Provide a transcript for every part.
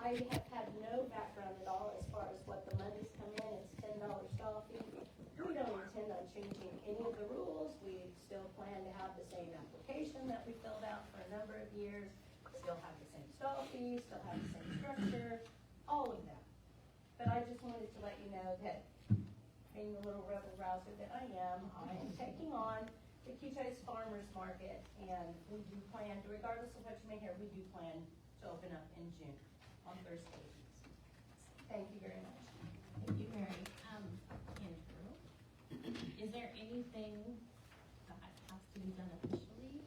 I have had no background at all as far as what the monies come in. It's $10 stall fee. We don't intend on changing any of the rules. We still plan to have the same application that we filled out for a number of years, still have the same stall fee, still have the same structure, all of that. But I just wanted to let you know that being the little rebel rouser that I am taking on the Kechi's Farmers Market, and we do plan to, regardless of what you may hear, we do plan to open up in June on Thursdays. Thank you very much. Thank you, Mary. Andrew, is there anything that has to be done officially?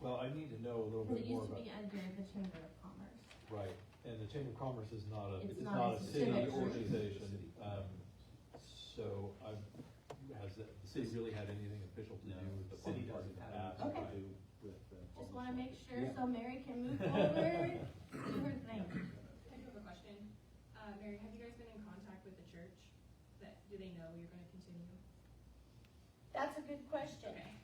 Well, I need to know a little bit more about. It used to be under the Chamber of Commerce. Right, and the Chamber of Commerce is not a, It's it's not not a a city civic organization. So has the city really had anything official to do with the city farm doesn't market? have anything Okay. to do with. Just want to make sure Yeah. so Mary can move forward. Do her thing. I do have a question. Mary, have you guys been in contact with the church? Do they know you're going to continue? That's a good question. Okay.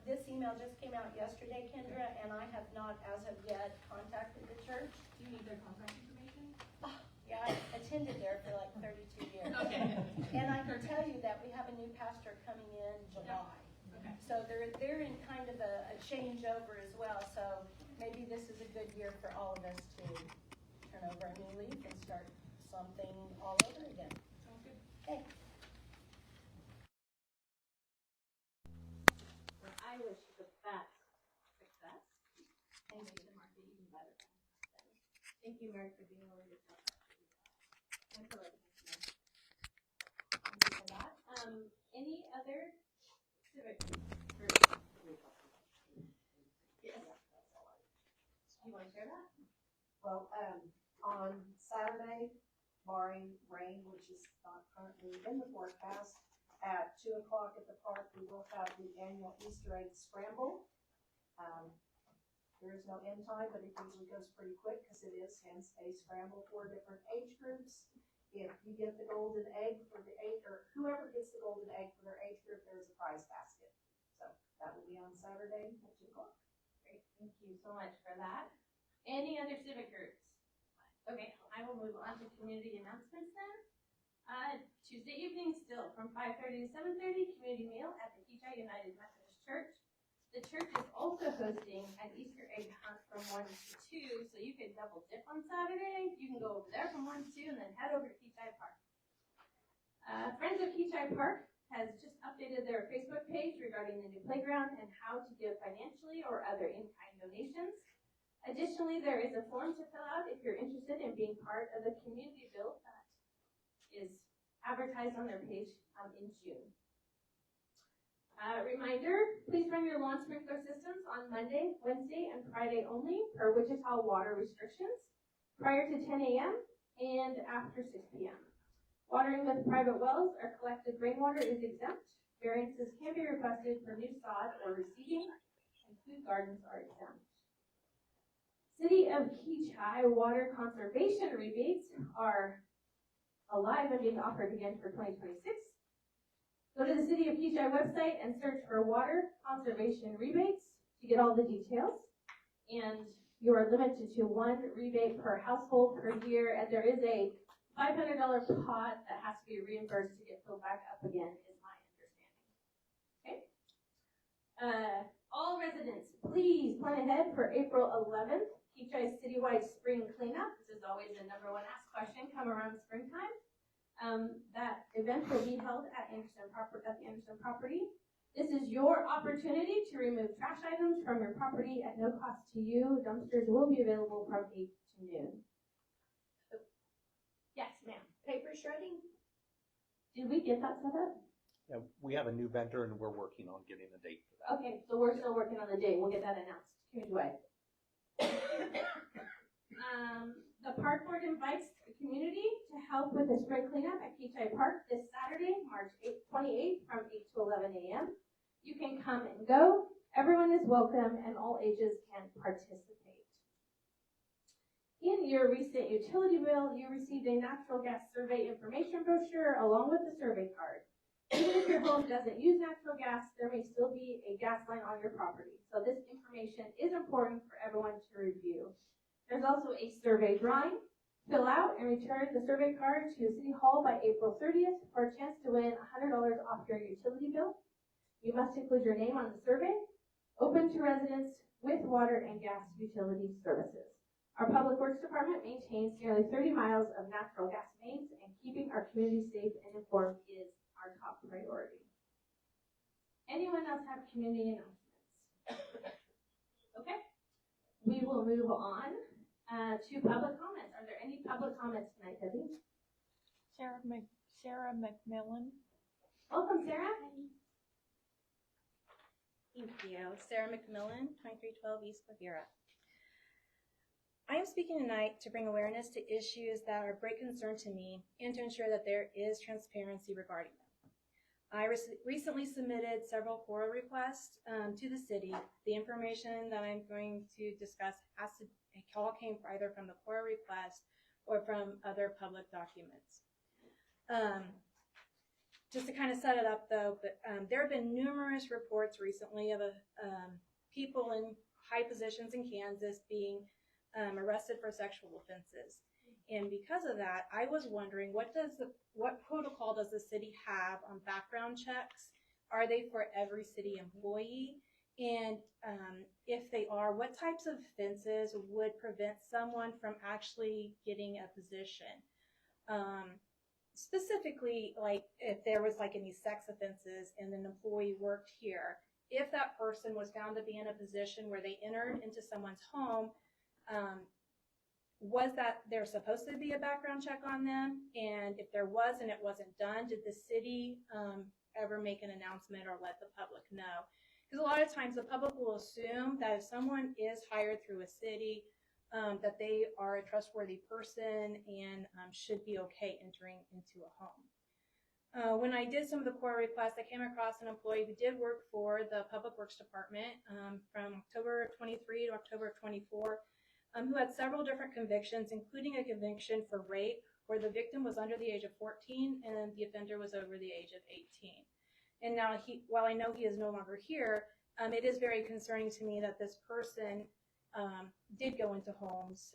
This email just came out yesterday, Kendra, and I have not, as of yet, contacted the church. Do you need their contact information? Yeah, I attended there for like 32 years. Okay. And I can tell you that we have a new pastor coming in July. Okay. So they're in kind of a changeover as well. So maybe this is a good year for all of us to turn over a new leaf and start something all over again. Sounds good. Okay. Well, I wish you the best success and make the market even better. Thank you, Mary, for being able to talk about that. Thank you for that. Any other civic groups? Yes. You want to share that? Well, on Saturday, barring rain, which is not currently in the forecast, at 2 o'clock at the park, we will have the annual Easter egg scramble. There is no end time, but it usually goes pretty quick because it is hence a scramble for different age groups. If you get the golden egg for the age, or whoever gets the golden egg for their age group, there's a prize basket. So that will be on Saturday at 2 o'clock. Great, thank you so much for that. Any other civic groups? Okay, I will move on to community announcements then. Tuesday evening still from 5:30 to 7:30, community meal at the Kechi United Methodist Church. The church is also hosting an Easter egg hunt from 1 to 2, so you can double dip on Saturday. You can go over there from 1 to 2 and then head over to Kechi Park. Friends of Kechi Park has just updated their Facebook page regarding the new playground and how to give financially or other in-kind donations. Additionally, there is a form to fill out if you're interested in being part of the community build that is advertised on their page in June. Reminder, please run your lawn sprinkler systems on Monday, Wednesday, and Friday only per Wichita water restrictions prior to 10 a.m. and after 6 p.m. Watering with private wells or collected rainwater is exempt. Variances can be requested for new sod or reseeding, and food gardens are exempt. City of Kechi water conservation rebates are alive and being offered again for 2026. Go to the City of Kechi website and search for water conservation rebates to get all the details. And you are limited to 1 rebate per household per year, and there is a $500 pot that has to be reimbursed to get filled back up again, is my understanding. Okay. All residents, please plan ahead for April 11th, Kechi's citywide spring cleanup. This is always the #1 asked question come around springtime. That event will be held at the Anderson property. This is your opportunity to remove trash items from your property at no cost to you. Dumpsters will be available from 8 to noon. Yes, ma'am. Paper shredding? Did we get that set up? Yeah, we have a new vendor and we're working on getting a date for that. Okay, so we're still working on the date. We'll get that announced community-wide. The park board invites the community to help with the spring cleanup at Kechi Park this Saturday, March 28th from 8 to 11 a.m. You can come and go. Everyone is welcome and all ages can participate. In your recent utility bill, you received a natural gas survey information brochure along with the survey card. Even if your home doesn't use natural gas, there may still be a gas line on your property. So this information is important for everyone to review. There's also a survey drawing. Fill out and return the survey card to City Hall by April 30th for a chance to win $100 off your utility bill. You must include your name on the survey. Open to residents with water and gas utility services. Our Public Works Department maintains nearly 30 miles of natural gas mains, and keeping our community safe and informed is our top priority. Anyone else have community announcements? Okay, we will move on to public comments. Are there any public comments tonight, Debbie? Sarah McMillan. Welcome, Sarah. Thank you. Sarah McMillan, 2312 East Quivira. I am speaking tonight to bring awareness to issues that are of great concern to me and to ensure that there is transparency regarding them. I recently submitted several FOIA requests to the city. The information that I'm going to discuss all came either from the FOIA request or from other public documents. Just to kind of set it up though, but there have been numerous reports recently of people in high positions in Kansas being arrested for sexual offenses. And because of that, I was wondering, what protocol does the city have on background checks? Are they for every city employee? And if they are, what types of offenses would prevent someone from actually getting a position? Specifically, like if there was like any sex offenses and an employee worked here, if that person was found to be in a position where they entered into someone's home, was that there supposed to be a background check on them? And if there was and it wasn't done, did the city ever make an announcement or let the public know? Because a lot of times the public will assume that if someone is hired through a city, that they are a trustworthy person and should be okay entering into a home. When I did some of the core requests, I came across an employee who did work for the Public Works Department from October of 23 to October of 24, who had several different convictions, including a conviction for rape where the victim was under the age of 14 and the offender was over the age of 18. And now, while I know he is no longer here, it is very concerning to me that this person did go into homes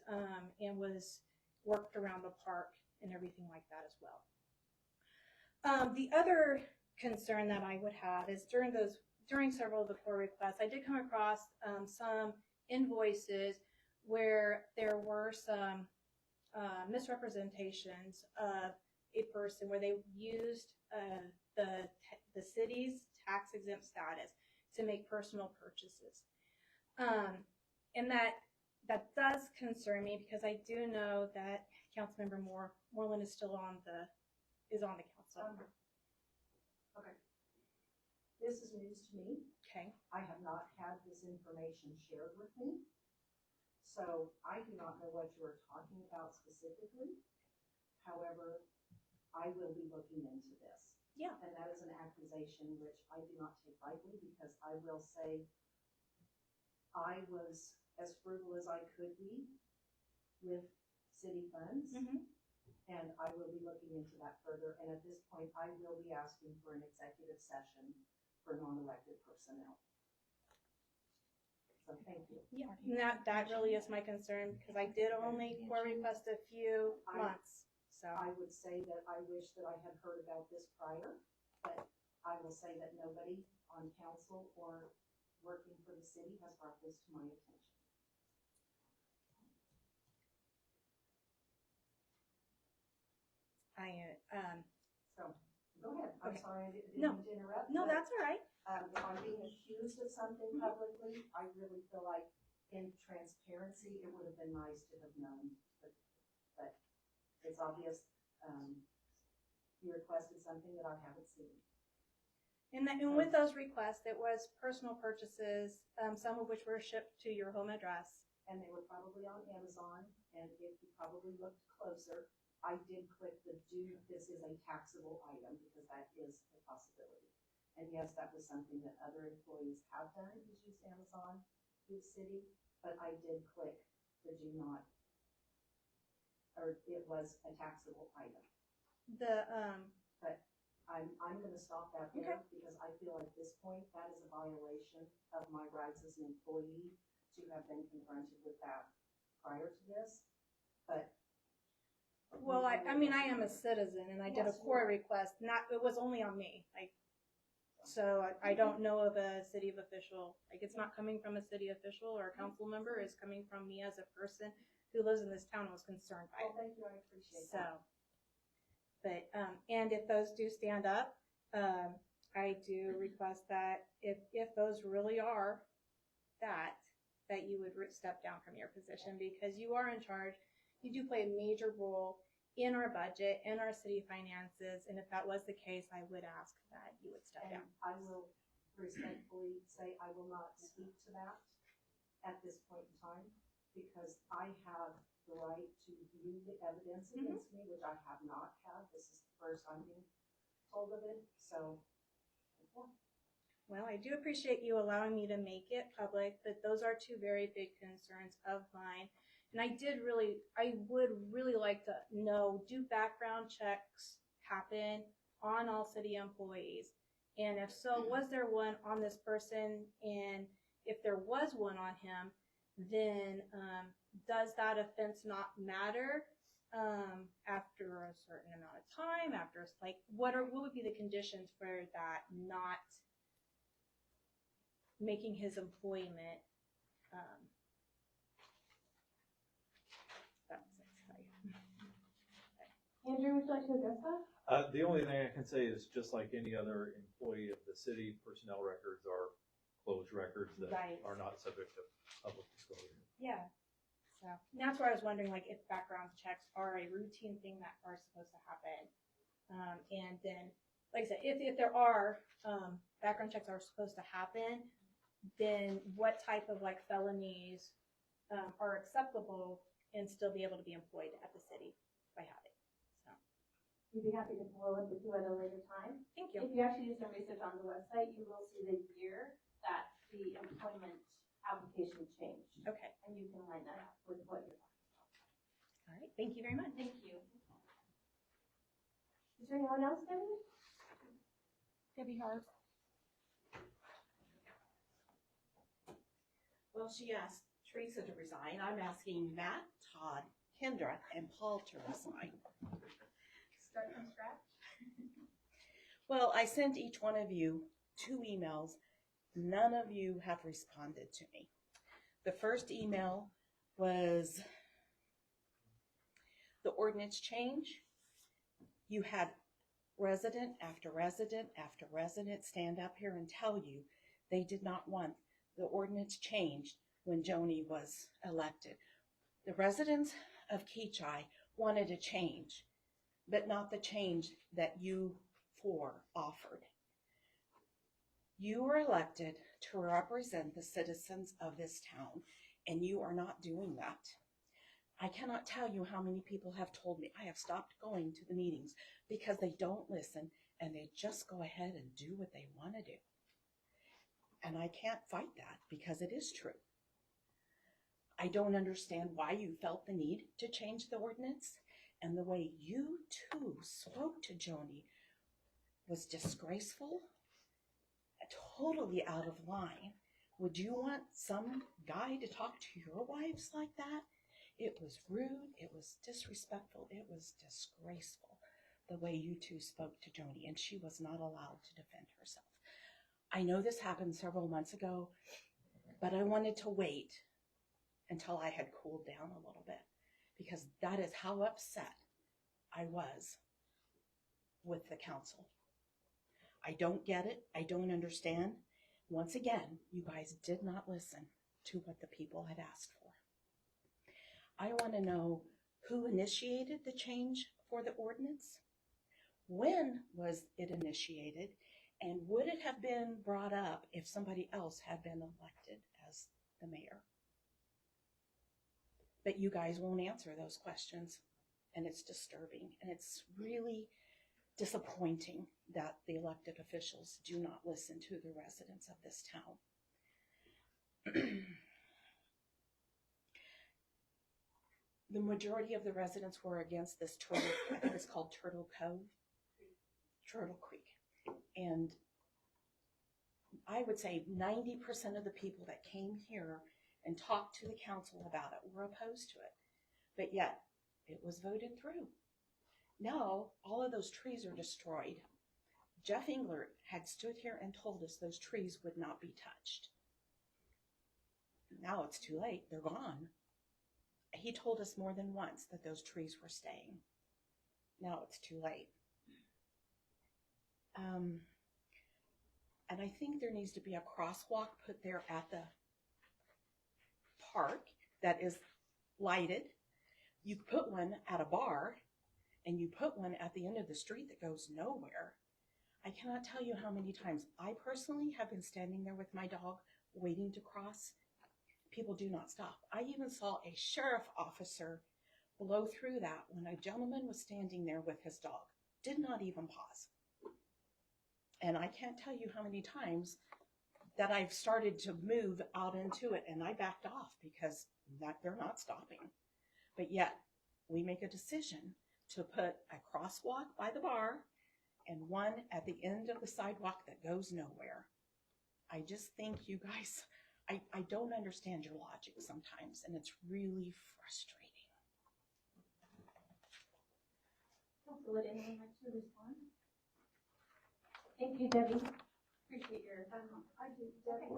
and was worked around the park and everything like that as well. The other concern that I would have is during several of the core requests, I did come across some invoices where there were some misrepresentations of a person where they used the city's tax exempt status to make personal purchases. And that does concern me because I do know that Councilmember Moreland is still on the council. Okay. This is news to me. Okay. I have not had this information shared with me. So I do not know what you are talking about specifically. However, I will be looking into this. Yeah. And that is an accusation which I do not take lightly because I will say I was as frugal as I could be with city funds. Mm-hmm. And I will be looking into that further. And at this point, I will be asking for an executive session for non-elected personnel. So thank you. Yeah, and that really is my concern because I did only core request a few months. So I would say that I wish that I had heard about this prior, but I will say that nobody on council or working for the city has brought this to my attention. So go ahead. I'm Okay. sorry I didn't No. mean to interrupt. no, but, that's all right. if I'm being accused of something publicly, I really feel like in transparency, it would have been nice to have known. But it's obvious you requested something that I haven't seen. And with those requests, it was personal purchases, some of which were shipped to your home address. And they were probably on Amazon. And if you probably looked closer, I did click the this is a taxable item because that is a possibility. And yes, that was something that other employees have done, is use Amazon through the city, but I did click the do not, or it was a taxable item. The But I'm gonna stop that there because I feel at this point, that is a violation of my rights as an employee to have been confronted with that prior to this, but. Well, I mean, I am a citizen and I did a Yes, you FOIA are. request, it was only on me, like, so I don't know of a city of official, like, it's not coming from a city official or a council member, it's coming from me as a person who lives in this town and was concerned by Well, it. thank you, I appreciate So, that. but, and if those do stand up, I do request that if those really are that you would step down from your position because you are in charge. You do play a major role in our budget, in our city finances, and if that was the case, I would ask that you would step And down. I will respectfully say I will not speak to that at this point in time, because I have the right to view the evidence against me, which I have not had. This is the first I'm being told of it, so. Yeah. Well, I do appreciate you allowing me to make it public, but those are two very big concerns of mine. And I would really like to know, do background checks happen on all city employees? And if so, was there one on this person? And if there was one on him, then does that offense not matter after a certain amount of time? What would be the conditions for that not making his employment Andrew, would you like to address that? The only thing I can say is just like any other employee of the city, personnel records are closed records that Right. are not subject to public disclosure. Yeah. So and that's where I was wondering, like, if background checks are a routine thing that are supposed to happen. And then, like I said, if there are background checks are supposed to happen, then what type of like felonies are acceptable and still be able to be employed at the city by having. So We'd be happy to follow up with you at a later time. thank you. If you actually do some research on the website, you will see the year that the employment application changed. Okay. And you can line that up with what you're talking about. All right. Thank you very much. Thank you. Is there anyone else, Debbie? Debbie Hart. Well, she asked Teresa to resign. I'm asking Matt, Todd, Kendra, and Paul to resign. Start from scratch? Well, I sent each one of you 2 emails. None of you have responded to me. The first email was the ordinance change. You had resident after resident after resident stand up here and tell you they did not want the ordinance changed when Joni was elected. The residents of Kechi wanted a change, but not the change that you 4 offered. You were elected to represent the citizens of this town, and you are not doing that. I cannot tell you how many people have told me I have stopped going to the meetings because they don't listen and they just go ahead and do what they want to do. And I can't fight that because it is true. I don't understand why you felt the need to change the ordinance, and the way you two spoke to Joni was disgraceful, totally out of line. Would you want some guy to talk to your wives like that? It was rude, it was disrespectful, it was disgraceful the way you two spoke to Joni, and she was not allowed to defend herself. I know this happened several months ago, but I wanted to wait until I had cooled down a little bit, because that is how upset I was with the council. I don't get it. I don't understand. Once again, you guys did not listen to what the people had asked for. I want to know who initiated the change for the ordinance, when was it initiated, and would it have been brought up if somebody else had been elected as the mayor? But you guys won't answer those questions, and it's disturbing, and it's really disappointing that the elected officials do not listen to the residents of this town. The majority of the residents were against this turtle, I think it's called Turtle Creek. And I would say 90% of the people that came here and talked to the council about it. We're opposed to it. But yet, it was voted through. Now, all of those trees are destroyed. Jeff Englert had stood here and told us those trees would not be touched. Now it's too late. They're gone. He told us more than once that those trees were staying. Now it's too late. And I think there needs to be a crosswalk put there at the park that is lighted. You put one at a bar, and you put one at the end of the street that goes nowhere. I cannot tell you how many times I personally have been standing there with my dog waiting to cross. People do not stop. I even saw a sheriff officer blow through that when a gentleman was standing there with his dog. Did not even pause. And I can't tell you how many times that I've started to move out into it and I backed off because they're not stopping. But yet, we make a decision to put a crosswalk by the bar and one at the end of the sidewalk that goes nowhere. I just think you guys, I don't understand your logic sometimes, and it's really frustrating. Would anyone like to respond? Thank you, Debbie. Appreciate your I do, Debbie,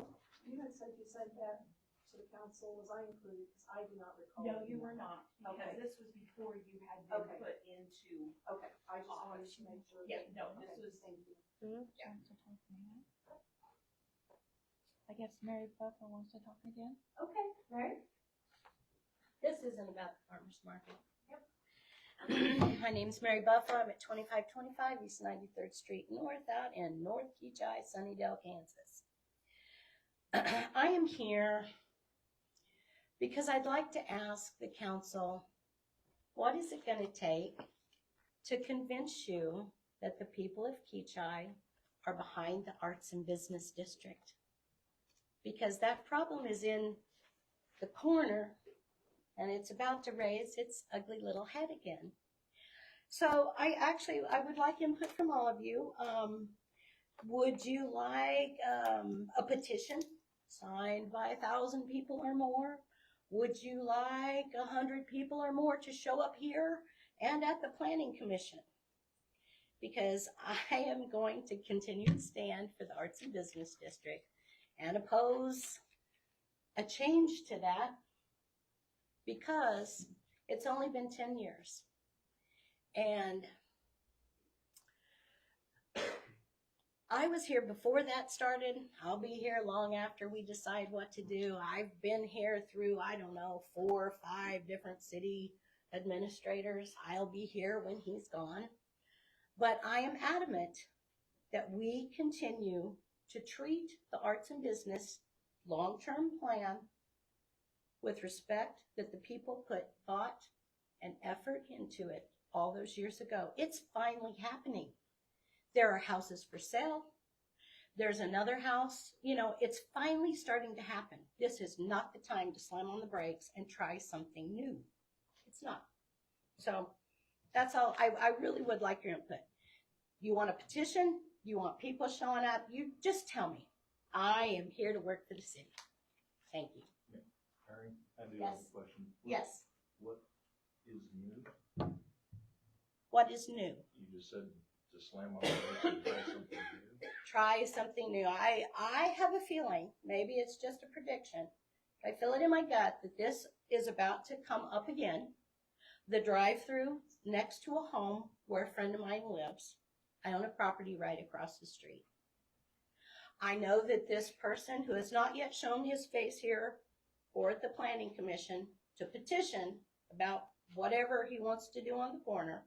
you had said you sent that to the council, was I included, because I do not recall. No, you were not, because Okay. this was before you had been Okay. put into. Okay, I just wanted to make sure. Yeah, that- no, this okay, was. Thank you. Yeah. I guess Mary Buffer wants to talk again. Okay, Mary? This isn't about the farmer's market. My name's Mary Buffer. I'm at 2525 East 93rd Street North out in North Kechi, Sunnydale, Kansas. I am here because I'd like to ask the council, what is it going to take to convince you that the people of Kechi are behind the Arts and Business District? Because that problem is in the corner and it's about to raise its ugly little head again. So I would like input from all of you. Would you like a petition signed by 1,000 people or more? Would you like 100 people or more to show up here and at the Planning Commission? Because I am going to continue to stand for the Arts and Business District and oppose a change to that because it's only been 10 years. And I was here before that started. I'll be here long after we decide what to do. I've been here through, 4 or 5 different city administrators. I'll be here when he's gone. But I am adamant that we continue to treat the arts and business long-term plan with respect that the people put thought and effort into it all those years ago. It's finally happening. There are houses for sale. There's another house. It's finally starting to happen. This is not the time to slam on the brakes and try something new. It's not. So that's all. I really would like your input. You want a petition? You want people showing up? You just tell me. I am here to work for the city. Thank you. Mary, I do Yes. have a question. Yes. What is new? What is new? You just said to slam on the brakes and try something new. Try something new. I have a feeling, maybe it's just a prediction, I feel it in my gut that this is about to come up again. The drive-through next to a home where a friend of mine lives. I own a property right across the street. I know that this person who has not yet shown his face here or at the Planning Commission to petition about whatever he wants to do on the corner,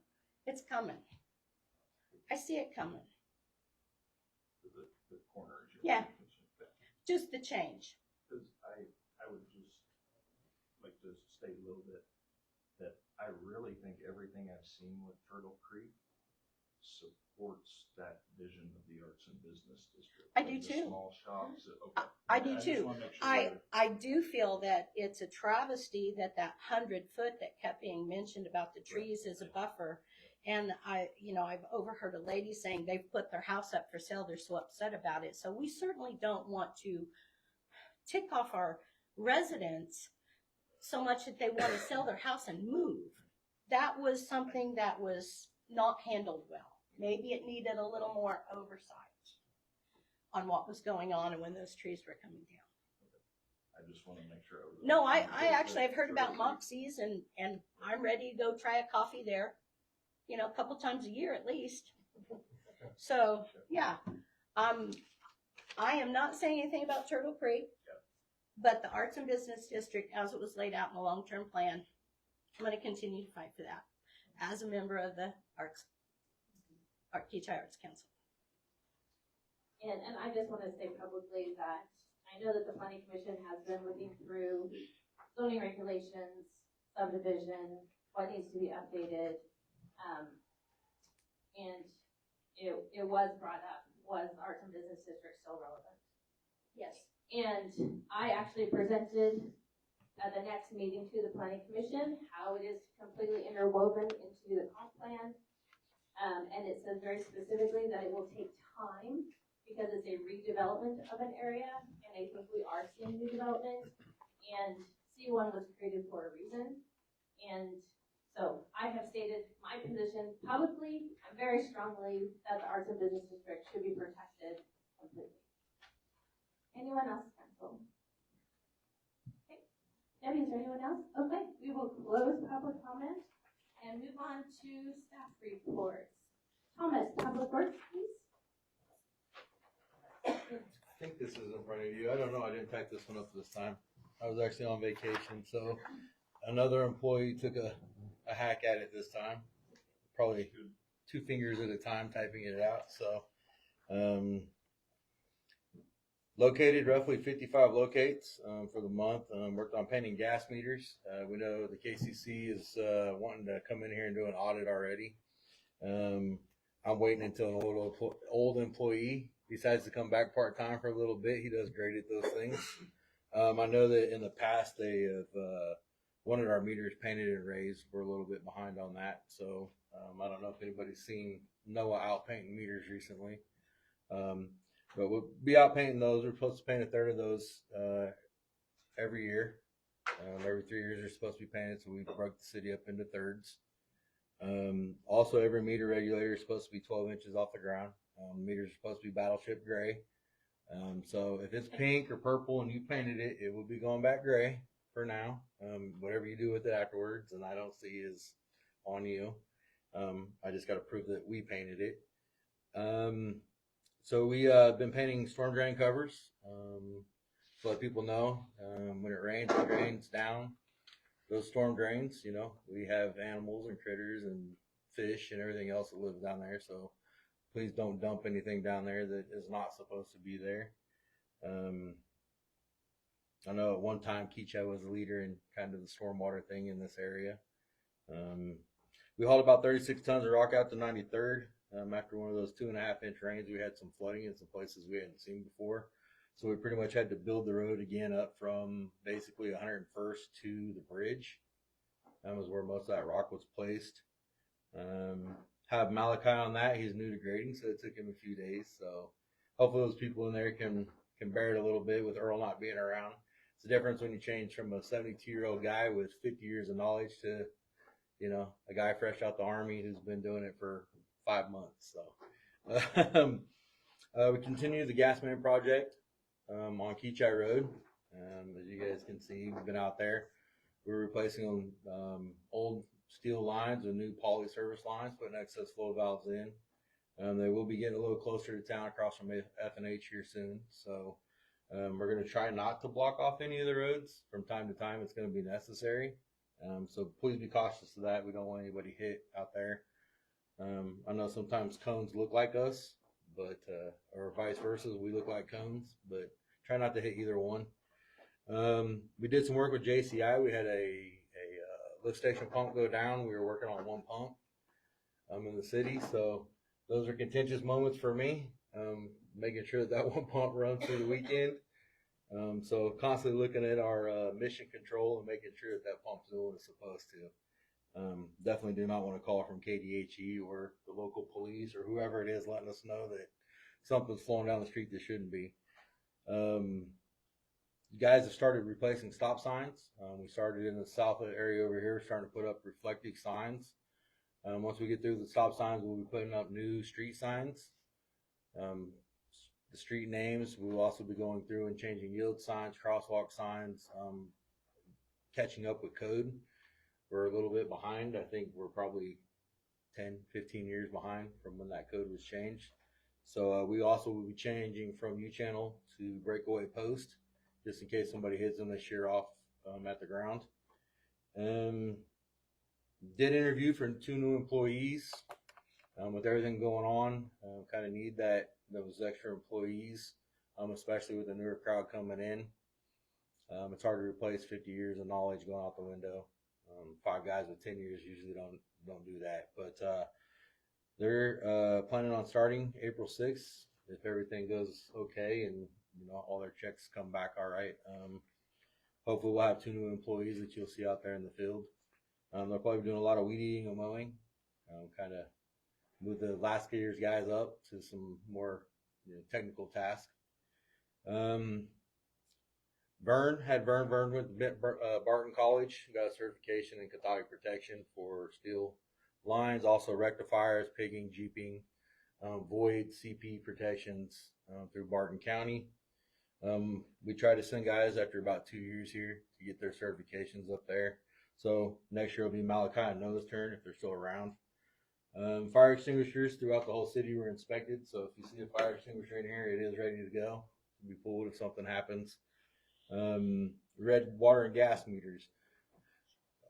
it's coming. I see it coming. The corner is your Yeah. petition. Just the change. Because I would just like to state a little bit that I really think everything I've seen with Turtle Creek supports that vision of the arts and business district. I do The too. Small shops. Okay. I do just too. wanna make sure I do feel that it's a travesty that 100-foot that kept being mentioned about the trees is a buffer. And I've overheard a lady saying they've put their house up for sale. They're so upset about it. So we certainly don't want to tick off our residents so much that they want to sell their house and move. That was something that was not handled well. Maybe it needed a little more oversight on what was going on and when those trees were coming down. I just wanna make sure I was. No, I actually, I've heard about Moxie's and I'm ready to go try a coffee there, you know, a couple times a year at least. So, yeah, I am not saying anything about Turtle Creek, but the Arts and Business District, as it was laid out in the long-term plan, I'm going to continue to fight for that as a member of the Kechi Arts Council. And I just want to say publicly that I know that the planning commission has been looking through zoning regulations, subdivision, what needs to be updated. And it was brought up, was the Arts and Business District still relevant? Yes. And I actually presented at the next meeting to the planning commission how it is completely interwoven into the comp plan. And it says very specifically that it will take time because it's a redevelopment of an area, and I think we are seeing new development. And C1 was created for a reason. And so I have stated my position publicly and very strongly that the Arts and Business District should be protected completely. Anyone else, council? Okay. Debbie, is there anyone else? Okay, we will close public comment and move on to staff reports. Thomas, public works, please. I think this is in front of you. I don't know. I didn't type this one up this time. I was actually on vacation, so another employee took a hack at it this time. Probably 2 fingers at a time typing it out. So, located roughly 55 locates for the month. Worked on painting gas meters. We know the KCC is wanting to come in here and do an audit already. I'm waiting until an old employee decides to come back part-time for a little bit. He does great at those things. I know that in the past they have wanted our meters painted and raised. We're a little bit behind on that. So I don't know if anybody's seen Noah out painting meters recently. But we'll be out painting those. We're supposed to paint a third of those every year. Every 3 years they're supposed to be painted, so we broke the city up into thirds. Also, every meter regulator is supposed to be 12 inches off the ground. Meters are supposed to be battleship gray. So if it's pink or purple and you painted it, it will be going back gray for now. Whatever you do with it afterwards, and I don't see is on you. I just got to prove that we painted it. So we been painting storm drain covers. So let people know when it drains down those storm drains. You know, we have animals and critters and fish and everything else that lives down there. So please don't dump anything down there that is not supposed to be there. I know at one time Kechi was a leader in kind of the stormwater thing in this area. We hauled about 36 tons of rock out to 93rd. After one of those 2.5 inch rains, we had some flooding in some places we hadn't seen before. So we pretty much had to build the road again up from basically 101st to the bridge. That was where most of that rock was placed. Have Malachi on that. He's new to grading, so it took him a few days. So hopefully those people in there can bear it a little bit with Earl not being around. It's the difference when you change from a 72-year-old guy with 50 years of knowledge to, you know, a guy fresh out the Army who's been doing it for 5 months. So we continue the gas main project on Kechi Road. As you guys can see, we've been out there. We're replacing old steel lines with new poly service lines, putting excess flow valves in. They will be getting a little closer to town across from F&H here soon. So we're going to try not to block off any of the roads. From time to time, it's going to be necessary. So please be cautious of that. We don't want anybody hit out there. I know sometimes cones look like us, but or vice versa, we look like cones, but try not to hit either one. We did some work with JCI. We had a lift station pump go down. We were working on one pump in the city, so those are contentious moments for me, making sure that one pump runs through the weekend. So constantly looking at our mission control and making sure that pump's doing what it's supposed to. Definitely do not want to call from KDHE or the local police or whoever it is letting us know that something's flowing down the street that shouldn't be. guys have started replacing stop signs. We started in the south area over here, starting to put up reflective signs. Once we get through the stop signs, we'll be putting up new street signs. The street names, we'll also be going through and changing yield signs, crosswalk signs, catching up with code. We're a little bit behind. I think we're probably 10, 15 years behind from when that code was changed. So we also will be changing from U-channel to breakaway post, just in case somebody hits them, they shear off at the ground. Did interview for 2 new employees. With everything going on, kind of need those extra employees, especially with the newer crowd coming in. It's hard to replace 50 years of knowledge going out the window. 5 guys with 10 years usually don't do that. But they're planning on starting April 6th if everything goes okay and all their checks come back all right. Hopefully we'll have 2 new employees that you'll see out there in the field. They'll probably be doing a lot of weed eating and mowing, kind of move the last year's guys up to some more technical tasks. Vern went to Barton College, got a certification in cathodic protection for steel lines, also rectifiers, pigging, jeeping, void CP protections through Barton County. We try to send guys after about 2 years here to get their certifications up there. So next year will be Malachi and Noah's turn if they're still around. Fire extinguishers throughout the whole city were inspected. So if you see a fire extinguisher in here, it is ready to go. To be pulled if something happens. Red water and gas meters.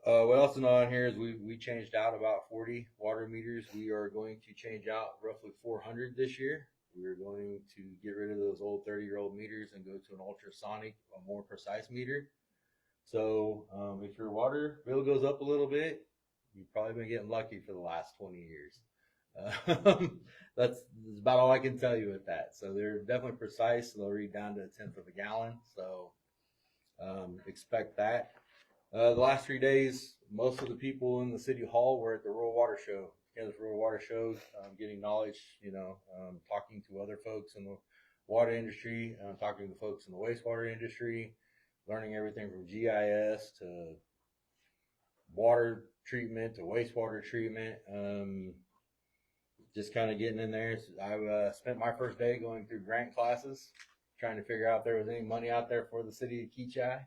What else is on here is we changed out about 40 water meters. We are going to change out roughly 400 this year. We are going to get rid of those old 30-year-old meters and go to an ultrasonic, a more precise meter. So if your water bill goes up a little bit, you've probably been getting lucky for the last 20 years. That's about all I can tell you with that. So they're definitely precise. They'll read down to a tenth of a gallon. So expect that. The last 3 days, most of the people in the city hall were at the Rural Water Show. Kansas Rural Water Show, getting knowledge, talking to other folks in the water industry, talking to the folks in the wastewater industry, learning everything from GIS to water treatment to wastewater treatment. Just kind of getting in there. I spent my first day going through grant classes, trying to figure out if there was any money out there for the city of Kechi.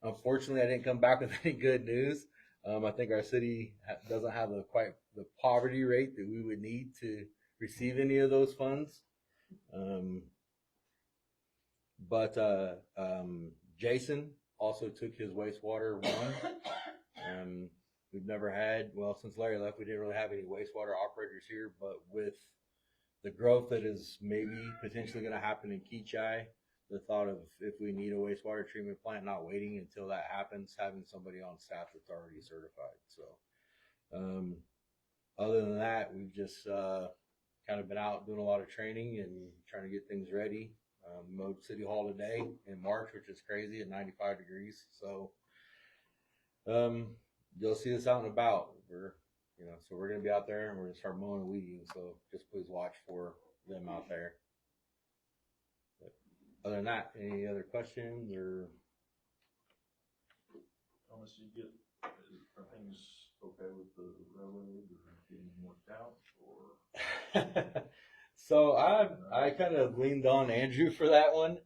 Unfortunately, I didn't come back with any good news. I think our city doesn't have quite the poverty rate that we would need to receive any of those funds. But Jason also took his wastewater one. We've never had, since Larry left, we didn't really have any wastewater operators here, but with the growth that is maybe potentially going to happen in Kechi, the thought of if we need a wastewater treatment plant, not waiting until that happens, having somebody on staff that's already certified. So, other than that, we've just kind of been out doing a lot of training and trying to get things ready. Mowed City Hall today in March, which is crazy at 95 degrees. So, you'll see us out and about. So we're going to be out there and we're going to start mowing and weeding. So just please watch for them out there. But other than that, any other questions or? Thomas, are things okay with the railroad or getting worked out or? So I kind of leaned on Andrew for that one.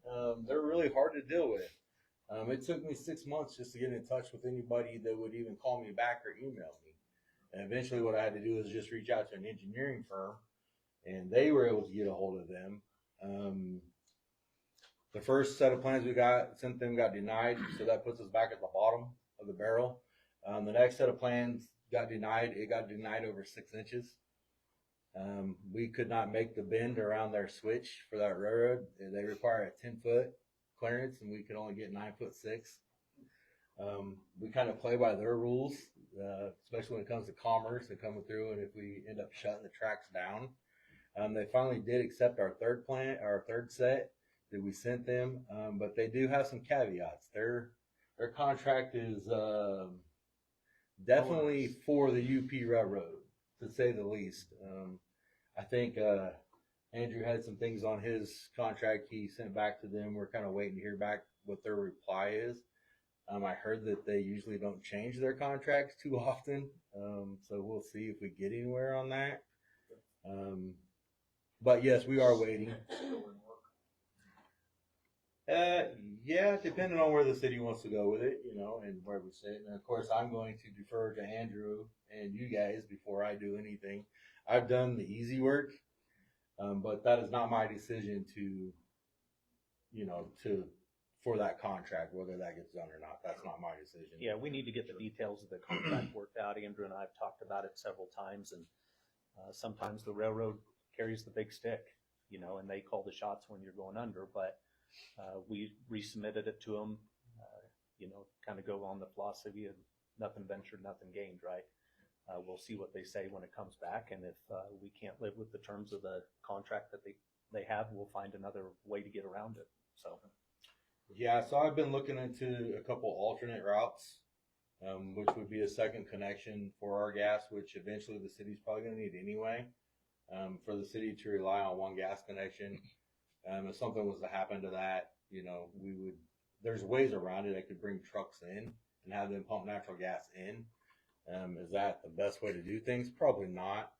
They're really hard to deal with. It took me 6 months just to get in touch with anybody that would even call me back or email me. And eventually what I had to do was just reach out to an engineering firm, and they were able to get a hold of them. The first set of plans we sent them got denied, so that puts us back at the bottom of the barrel. The next set of plans got denied. It got denied over 6 inches. We could not make the bend around their switch for that railroad. They require a 10-foot clearance, and we could only get 9'6". We kind of play by their rules, especially when it comes to commerce and coming through, and if we end up shutting the tracks down. They finally did accept our third set that we sent them, but they do have some caveats. Their contract is definitely for the UP Railroad, to say the least. I think Andrew had some things on his contract he sent back to them. We're kind of waiting to hear back what their reply is. I heard that they usually don't change their contracts too often. So we'll see if we get anywhere on that. But yes, we are waiting. Yeah, depending on where the city wants to go with it, you know, and where we sit. And of course, I'm going to defer to Andrew and you guys before I do anything. I've done the easy work, but that is not my decision to, you know, for that contract, whether that gets done or not. That's not my decision. Yeah, we need to get the details of the contract worked out. Andrew and I have talked about it several times, and sometimes the railroad carries the big stick, you know, and they call the shots when you're going under, but we resubmitted it to them, you know, kind of go on the philosophy of nothing ventured, nothing gained, right? We'll see what they say when it comes back, and if we can't live with the terms of the contract that they have, we'll find another way to get around it. So. Yeah, so I've been looking into a couple alternate routes, which would be a second connection for our gas, which eventually the city's probably going to need anyway, for the city to rely on one gas connection. If something was to happen to that, you know, there's ways around it. I could bring trucks in and have them pump natural gas in. Is that the best way to do things? Probably not.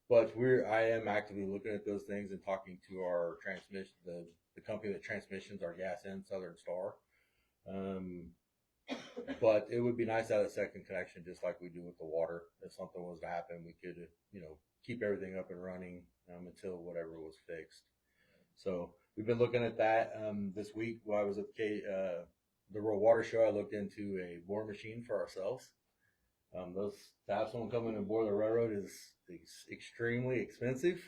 But I am actively looking at those things and talking to our transmission, the company that transmissions our gas in, Southern Star. But it would be nice to have a second connection, just like we do with the water. If something was to happen, we could, you know, keep everything up and running until whatever was fixed. So we've been looking at that. This week while I was at the Rural Water Show, I looked into a bore machine for ourselves. To have someone come in and bore the railroad is extremely expensive.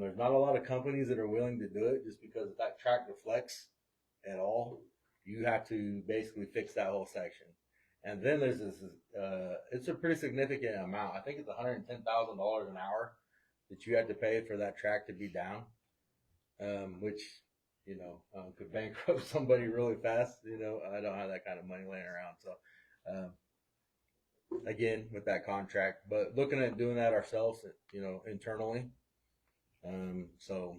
There's not a lot of companies that are willing to do it, just because if that track deflects at all, you have to basically fix that whole section. And then there's this, it's a pretty significant amount. I think it's $110,000 an hour that you have to pay for that track to be down, which, you know, could bankrupt somebody really fast. You know, I don't have that kind of money laying around. So, again, with that contract, but looking at doing that ourselves, you know, internally. So.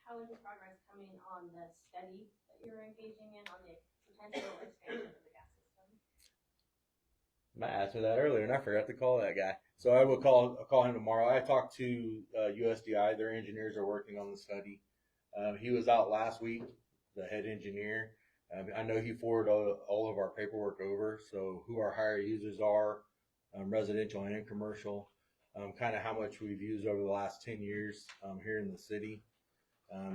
How is the progress coming on the study that you're engaging in on the potential expansion of the gas system? Matt asked me that earlier, and I forgot to call that guy. So I'll call him tomorrow. I talked to USDI. Their engineers are working on the study. He was out last week, the head engineer. I know he forwarded all of our paperwork over, so who our higher users are, residential and commercial, kind of how much we've used over the last 10 years here in the city.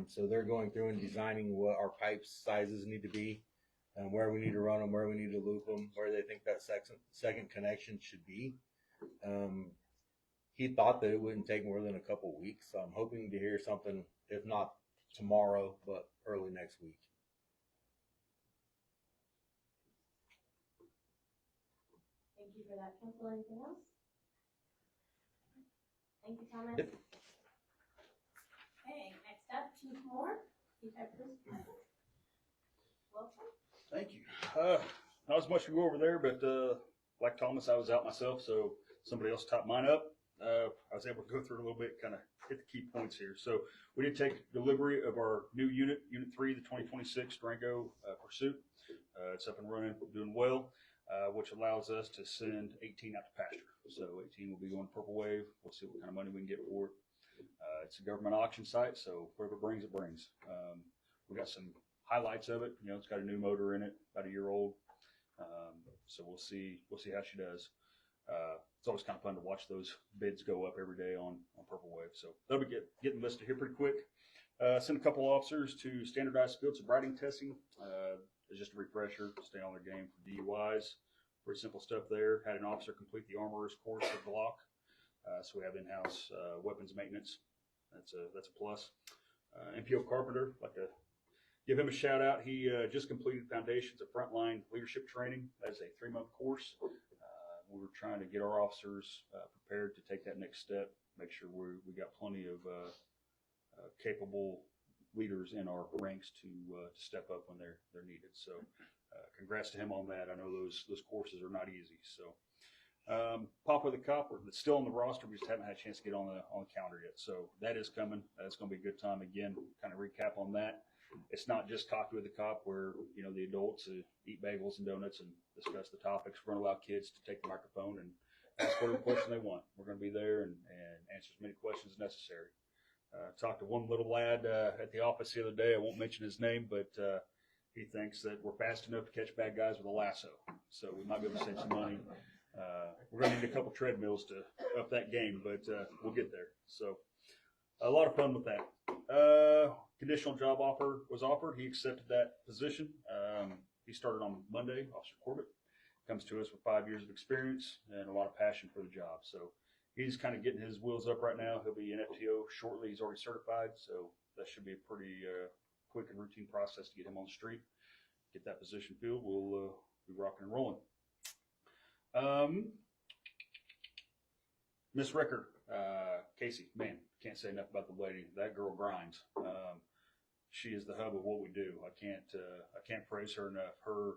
So they're going through and designing what our pipe sizes need to be, where we need to run them, where we need to loop them, where they think that second connection should be. He thought that it wouldn't take more than a couple weeks. So I'm hoping to hear something, if not tomorrow, but early next week. Thank you for that, Council. Anything else? Thank you, Thomas. Yep. Okay, next up, Chief Moore, Chief Police Department. Welcome. Thank you. Not as much to go over there, but like Thomas, I was out myself, so somebody else typed mine up. I was able to go through it a little bit, kind of hit the key points here. So we did take delivery of our new Unit 3, the 2026 Durango Pursuit. It's up and running, doing well, which allows us to send 18 out to pasture. So 18 will be going Purple Wave. We'll see what kind of money we can get for it. It's a government auction site, so whoever brings it brings. We got some highlights of it. You know, it's got a new motor in it, about a year old. So we'll see how she does. It's always kind of fun to watch those bids go up every day on Purple Wave. So they'll be getting listed here pretty quick. Send a couple officers to standardized field sobriety testing. It's just a refresher, stay on their game for DUIs. Pretty simple stuff there. Had an officer complete the armorer's course at Glock. So we have in-house weapons maintenance. That's a plus. MPO Carpenter, like to give him a shout out. He just completed Foundations of Frontline Leadership Training. That's a 3-month course. We were trying to get our officers prepared to take that next step. Make sure we got plenty of capable leaders in our ranks to step up when they're needed. So congrats to him on that. I know those courses are not easy. So, Papa the Copper, that's still on the roster. We just haven't had a chance to get on the calendar yet. So that is coming. That's going to be a good time. Again, kind of recap on that. It's not just Coffee with the Cop where, the adults eat bagels and donuts and discuss the topics. We're going to allow kids to take the microphone and ask whatever question they want. We're going to be there and answer as many questions as necessary. Talked to one little lad at the office the other day. I won't mention his name, but he thinks that we're fast enough to catch bad guys with a lasso. So we might be able to save some money. We're going to need a couple treadmills to up that game, but we'll get there. So a lot of fun with that. Conditional job offer was offered. He accepted that position. He started on Monday, Officer Corbett. Comes to us with 5 years of experience and a lot of passion for the job. So he's kind of getting his wheels up right now. He'll be an FTO shortly. He's already certified, so that should be a pretty quick and routine process to get him on the street, get that position filled. We'll be rocking and rolling. Miss Ricker, Casey, man, can't say enough about the lady. That girl grinds. She is the hub of what we do. I can't praise her enough. Her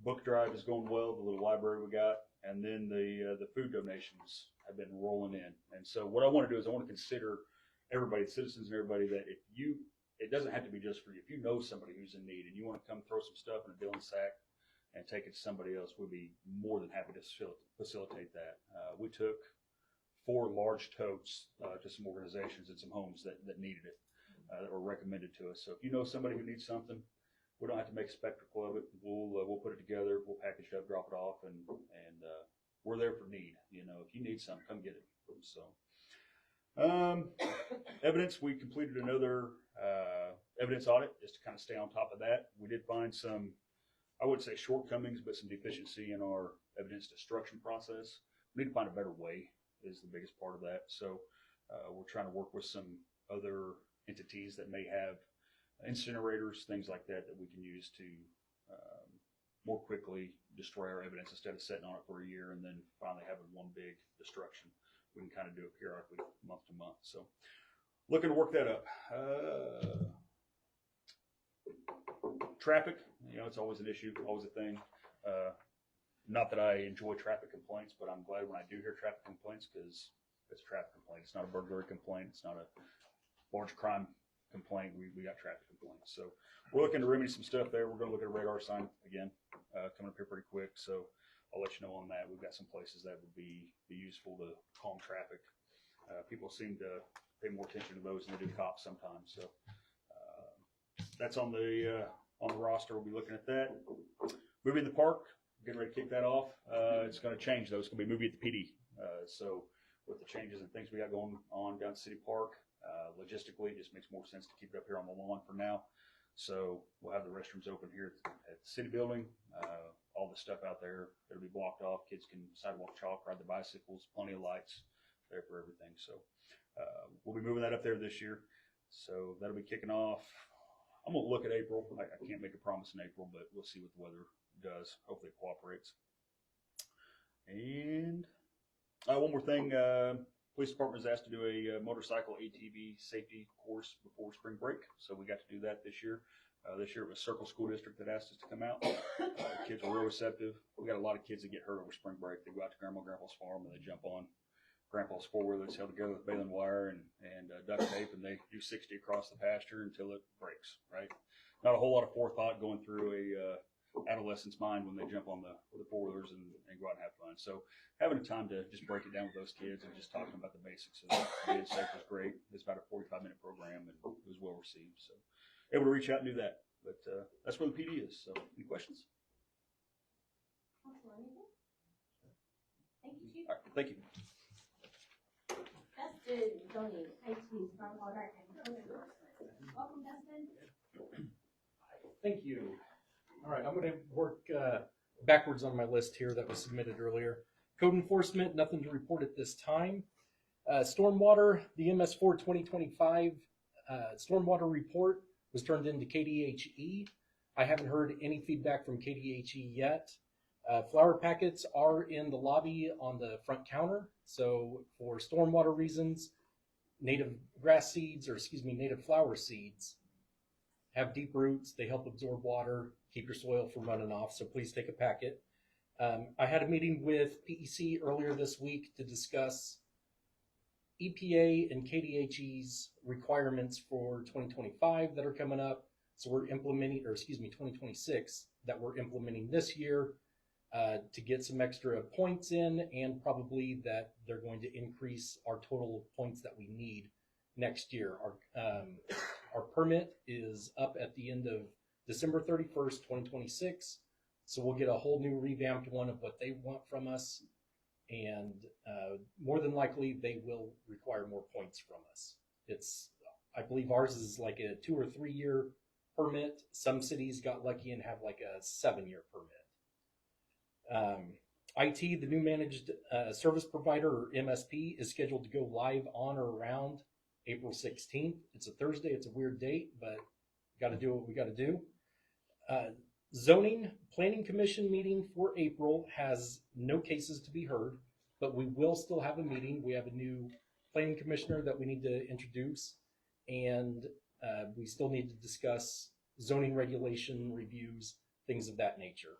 book drive is going well, the little library we got, and then the food donations have been rolling in. And so what I want to do is I want to consider everybody, citizens and everybody, that it doesn't have to be just for you. If you know somebody who's in need and you want to come throw some stuff in a Dillon sack and take it to somebody else, we'd be more than happy to facilitate that. We took 4 large totes to some organizations and some homes that needed it, that were recommended to us. So if you know somebody who needs something, we don't have to make a spectacle of it. We'll put it together, we'll package it up, drop it off, and we're there for need. If you need something, come get it. So, evidence, we completed another evidence audit just to kind of stay on top of that. We did find some, I wouldn't say shortcomings, but some deficiency in our evidence destruction process. We need to find a better way is the biggest part of that. So, we're trying to work with some other entities that may have incinerators, things like that we can use to more quickly destroy our evidence instead of sitting on it for a year and then finally having one big destruction. We can kind of do it periodically, month to month. So looking to work that up. Traffic, it's always an issue, always a thing. Not that I enjoy traffic complaints, but I'm glad when I do hear traffic complaints because it's a traffic complaint. It's not a burglary complaint. It's not a large crime complaint. We got traffic complaints. So we're looking to remedy some stuff there. We're going to look at a radar sign again, coming up here pretty quick. So I'll let you know on that. We've got some places that would be useful to calm traffic. People seem to pay more attention to those than they do cops sometimes. So that's on the roster. We'll be looking at that. Movie in the Park, getting ready to kick that off. It's going to change though. It's going to be movie at the PD. So with the changes and things we got going on down at City Park, logistically, it just makes more sense to keep it up here on the lawn for now. So we'll have the restrooms open here at the city building. All the stuff out there, it'll be blocked off. Kids can sidewalk chalk, ride their bicycles, plenty of lights there for everything. So we'll be moving that up there this year. So that'll be kicking off. I'm going to look at April. I can't make a promise in April, but we'll see what the weather does. Hopefully it cooperates. And one more thing. Police department was asked to do a motorcycle ATV safety course before spring break. So we got to do that this year. This year it was Circle School District that asked us to come out. The kids were real receptive. We got a lot of kids that get hurt over spring break. They go out to Grandma and Grandpa's farm and they jump on Grandpa's four-wheeler that's held together with baling wire and duct tape, and they do 60 across the pasture until it breaks, right? Not a whole lot of forethought going through a adolescent's mind when they jump on the four-wheelers and go out and have fun. So having a time to just break it down with those kids and just talking about the basics of being safe was great. It's about a 45-minute program and it was well received. So able to reach out and do that. But that's where the PD is. So any questions? Thank you, Chief. All right, thank you. Dustin, Tony, IT, Stormwater, and Code Enforcement. Welcome, Dustin. Thank you. All right, I'm going to work backwards on my list here that was submitted earlier. Code enforcement, nothing to report at this time. Stormwater, the MS4 2025 stormwater report was turned into KDHE. I haven't heard any feedback from KDHE yet. Flower packets are in the lobby on the front counter. So for stormwater reasons, native grass seeds, or excuse me, native flower seeds have deep roots. They help absorb water, keep your soil from running off. So please take a packet. I had a meeting with PEC earlier this week to discuss EPA and KDHE's requirements for 2025 that are coming up. So we're implementing, 2026 that we're implementing this year to get some extra points in, and probably that they're going to increase our total points that we need next year. Our permit is up at the end of December 31st, 2026. So we'll get a whole new revamped one of what they want from us. And more than likely, they will require more points from us. I believe ours is like a 2 or 3 year permit. Some cities got lucky and have like a 7-year permit. IT, the new managed service provider, or MSP, is scheduled to go live on or around April 16th. It's a Thursday. It's a weird date, but got to do what we got to do. Zoning Planning Commission meeting for April has no cases to be heard, but we will still have a meeting. We have a new planning commissioner that we need to introduce, and we still need to discuss zoning regulation reviews, things of that nature.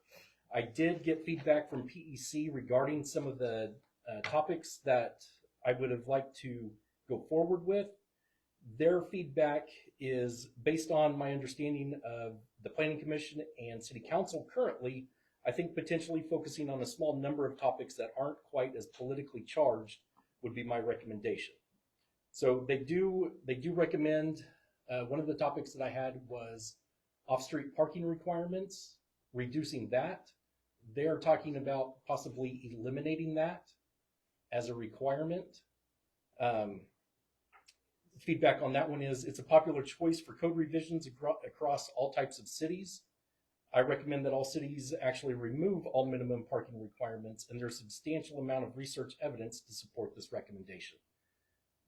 I did get feedback from PEC regarding some of the topics that I would have liked to go forward with. Their feedback is based on my understanding of the Planning Commission and City Council currently. I think potentially focusing on a small number of topics that aren't quite as politically charged would be my recommendation. So they do recommend, one of the topics that I had was off-street parking requirements, reducing that. They're talking about possibly eliminating that as a requirement. Feedback on that one is it's a popular choice for code revisions across all types of cities. I recommend that all cities actually remove all minimum parking requirements, and there's a substantial amount of research evidence to support this recommendation.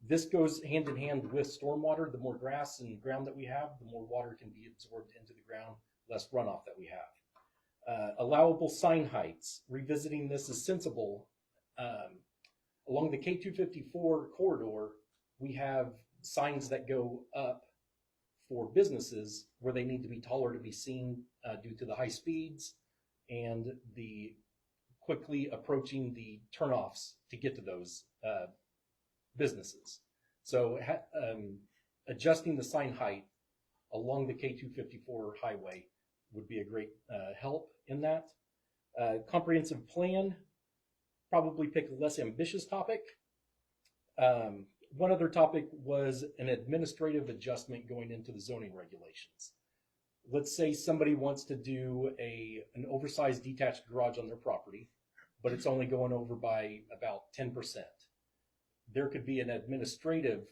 This goes hand in hand with stormwater. The more grass and ground that we have, the more water can be absorbed into the ground, less runoff that we have. Allowable sign heights, revisiting this is sensible. Along the K254 corridor, we have signs that go up for businesses where they need to be taller to be seen due to the high speeds and the quickly approaching the turnoffs to get to those businesses. So adjusting the sign height along the K254 highway would be a great help in that. Comprehensive plan, probably pick a less ambitious topic. One other topic was an administrative adjustment going into the zoning regulations. Let's say somebody wants to do an oversized detached garage on their property, but it's only going over by about 10%. There could be an administrative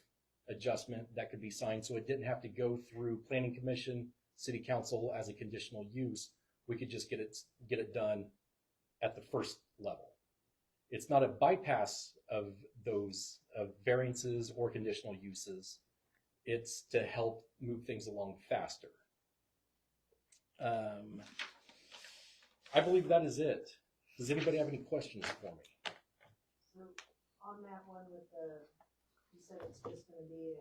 adjustment that could be signed so it didn't have to go through Planning Commission, City Council as a conditional use. We could just get it done at the first level. It's not a bypass of those variances or conditional uses. It's to help move things along faster. I believe that is it. Does anybody have any questions for me? So on that one with you said it's just gonna be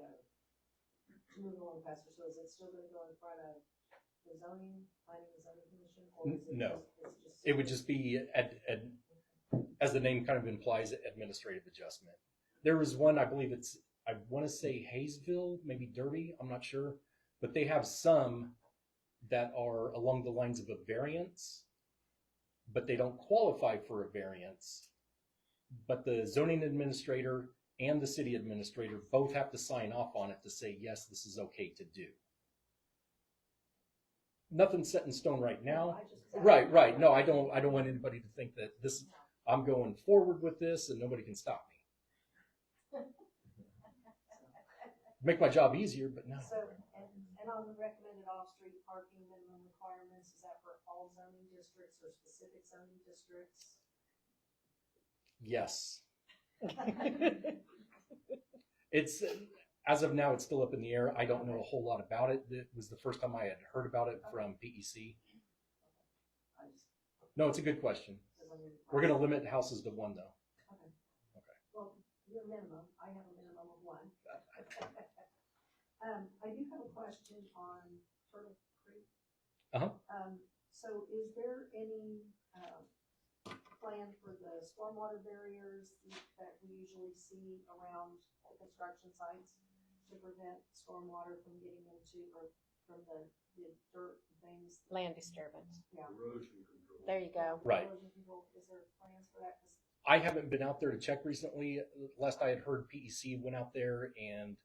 to move along faster, so is it still gonna go in front of the zoning, planning and zoning commission, or is it No. just It would just be, as the name kind of implies, administrative adjustment. There was one, I believe I want to say Hayesville, maybe Derby, I'm not sure, but they have some that are along the lines of a variance, but they don't qualify for a variance. But the zoning administrator and the city administrator both have to sign off on it to say, yes, this is okay to do. Nothing's set in stone right now. Right. No, I don't want anybody to think that I'm going forward with this and nobody can stop me. Make my job easier, but no. So, and on the recommended off-street parking minimum requirements, is that for all zoning districts or specific zoning districts? Yes. It's, as of now, it's still up in the air. I don't know a whole lot about it. It was the first time I had heard about it from PEC. No, it's a good question. We're going to limit houses to one, though. Okay. Well, your minimum, I have a minimum of 1. I do have a question on Turtle Creek. Uh-huh. So is there any, plan for the stormwater barriers that we usually see around the construction sites to prevent stormwater from getting into, or from the dirt and things? Land disturbance. Yeah. Erosion control. There you go. Right. Erosion control. Is there plans for that? 'Cause I haven't been out there to check recently. Last I had heard, PEC went out there and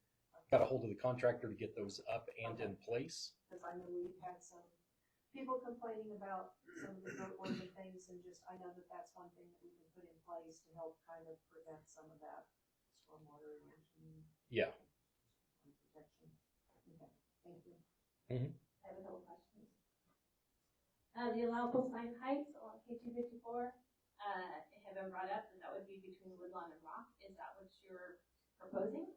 got a hold of the contractor to get those up and in place. Because I know we've had some people complaining about some of the dirt work and things, and just, I know that that's one thing that we can put in place to help kind of prevent some of that stormwater erosion. Yeah. And protection. Okay, thank you. I have a couple questions. The allowable sign heights along K254, have been brought up that would be between Woodlawn and Rock. Is that what you're proposing?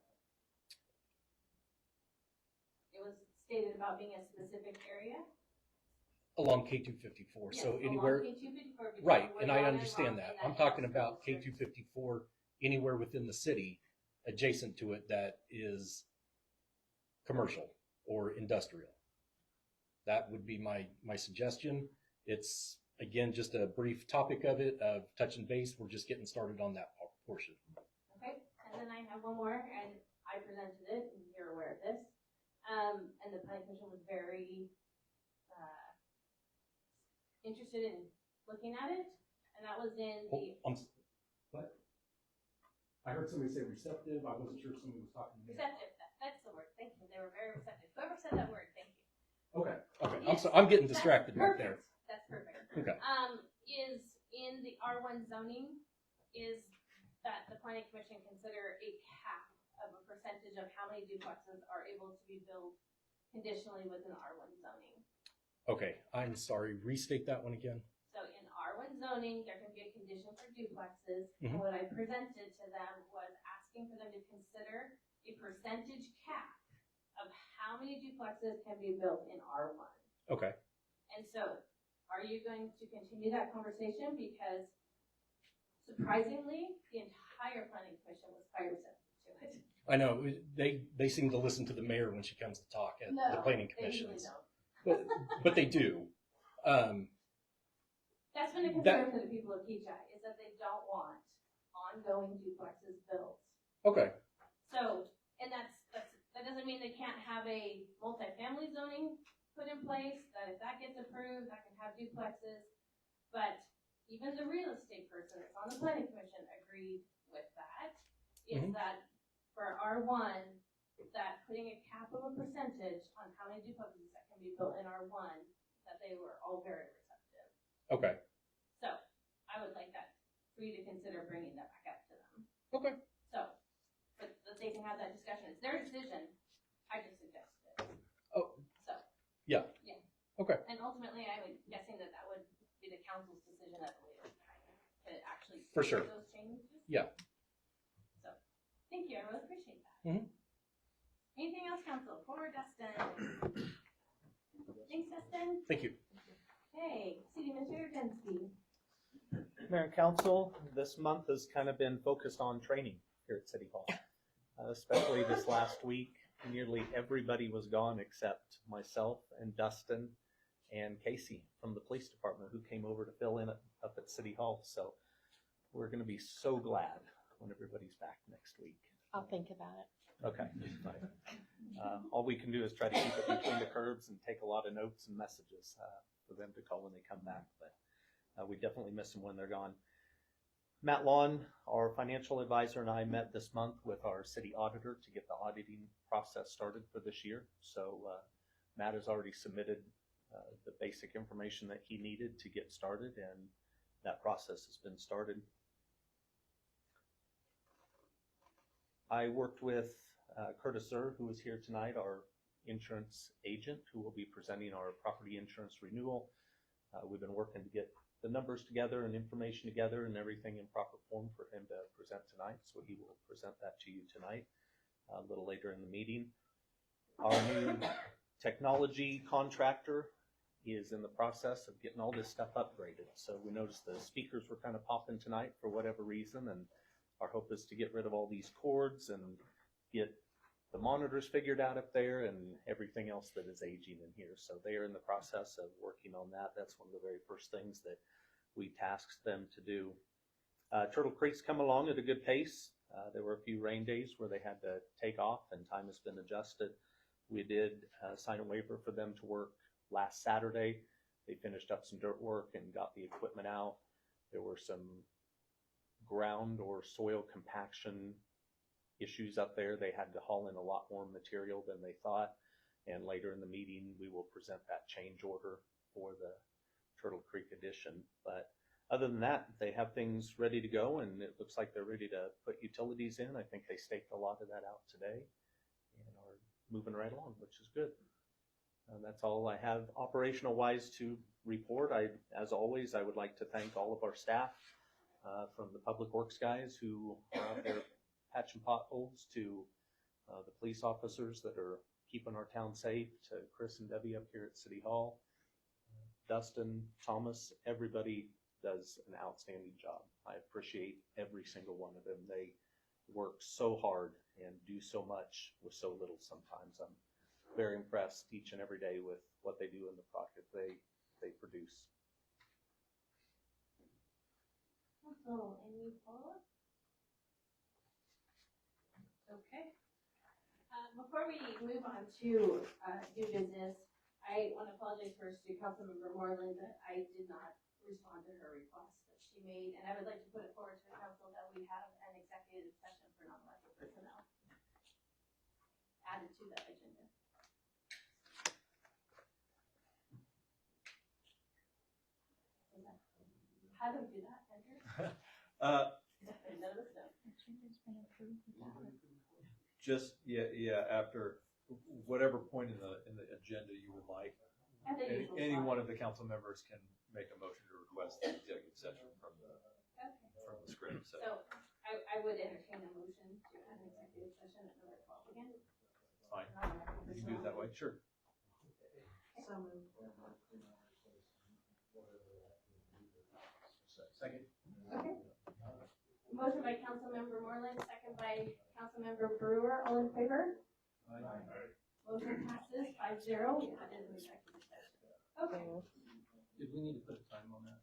It was stated about being a specific area. Along K254, Yes, so along anywhere, K254 between right, and I Woodlawn understand Rock that. and I'm talking house about district. K254, anywhere within the city, adjacent to it that is commercial or industrial. That would be my suggestion. It's, again, just a brief topic of it, of touch and base. We're just getting started on that portion. Okay, and then I have one more, and I presented it, and you're aware of this. And the planning commission was very, interested in looking at it, and that was in the, What? I heard somebody say receptive. I wasn't sure if somebody was talking to me. receptive, that's the word, thank you, they were very receptive. Whoever said that word, thank you. Okay, Yes, I'm getting that's distracted right there. perfect. That's perfect. Okay. Is in the R1 zoning, is that the planning commission consider a cap of a percentage of how many duplexes are able to be built conditionally within R1 zoning. Okay, I'm sorry. Restate that one again. So in R1 zoning, there can be a condition for duplexes. And Mhm. what I presented to them was asking for them to consider a percentage cap of how many duplexes can be built in R1. Okay. And so, are you going to continue that conversation? Because surprisingly, the entire planning commission was quite receptive to it. I know they seem to listen to the mayor when she comes to talk at the planning they usually commissions, don't. but they do. That's been a concern for the people of Kechi, is that they don't want ongoing duplexes built. Okay. So, and that doesn't mean they can't have a multifamily zoning put in place, that if that gets approved, that can have duplexes. But even the real estate person that's on the planning commission agreed with that, is Mhm. that for R1, that putting a cap of a percentage on how many duplexes that can be built in R1, that they were all very receptive. Okay. So, I would like that, for you to consider bringing that back up to them. Okay. So, but they can have that discussion, it's their decision, I just suggested it. Oh. So. Yeah. Yeah. Okay. And ultimately, I'm guessing that would be the council's decision at a later time, to actually. For sure. make those changes. Yeah. So, thank you, I really appreciate that. Mhm. Anything else, council, for Dustin? Thanks, Dustin. Thank you. Hey, City Administrator Densky. Mayor and Council, this month has kind of been focused on training here at City Hall. Especially this last week, nearly everybody was gone except myself and Dustin and Casey from the police department, who came over to fill in up at City Hall. So we're going to be so glad when everybody's back next week. I'll think about it. Okay. Right. All we can do is try to keep it between the curbs and take a lot of notes and messages for them to call when they come back. But we definitely miss them when they're gone. Matt Lawn, our financial advisor, and I met this month with our city auditor to get the auditing process started for this year. So Matt has already submitted the basic information that he needed to get started, and that process has been started. I worked with Curtis Zerr, who is here tonight, our insurance agent, who will be presenting our property insurance renewal. We've been working to get the numbers together and information together and everything in proper form for him to present tonight. So he will present that to you tonight, a little later in the meeting. Our new technology contractor is in the process of getting all this stuff upgraded. So we noticed the speakers were kind of popping tonight for whatever reason, and our hope is to get rid of all these cords and get the monitors figured out up there and everything else that is aging in here. So they are in the process of working on that. That's one of the very first things that we tasked them to do. Turtle Creek's come along at a good pace. There were a few rain days where they had to take off and time has been adjusted. We did sign a waiver for them to work last Saturday. They finished up some dirt work and got the equipment out. There were some ground or soil compaction issues up there. They had to haul in a lot more material than they thought. And later in the meeting, we will present that change order for the Turtle Creek addition. But other than that, they have things ready to go, and it looks like they're ready to put utilities in. I think they staked a lot of that out today and are moving right along, which is good. That's all I have operational-wise to report. As always, I would like to thank all of our staff, from the public works guys who are out there patching potholes to the police officers that are keeping our town safe, to Chris and Debbie up here at City Hall, Dustin, Thomas, everybody does an outstanding job. I appreciate every single one of them. They work so hard and do so much with so little sometimes. I'm very impressed each and every day with what they do and the product they produce. Council, any follow-up? Okay. Before we move on to new business, I want to apologize first to Councilmember Moreland that I did not respond to her request that she made, and I would like to put it forward to the council that we have an executive session for non-elected personnel added to the agenda. How do we do that, Andrew? None of us know. Just, after whatever point in the agenda you would like, any one of the council members can make a motion to request the executive session from the script. So I would entertain a motion to add an executive session at number 12 again. Fine. You can do it that way, sure. So moved. Second. Okay. Motion by Councilmember Moreland, second by Councilmember Brewer. All in favor? Aye. Motion passes 5-0. We added an executive session. Okay. Did we need to put a time on that?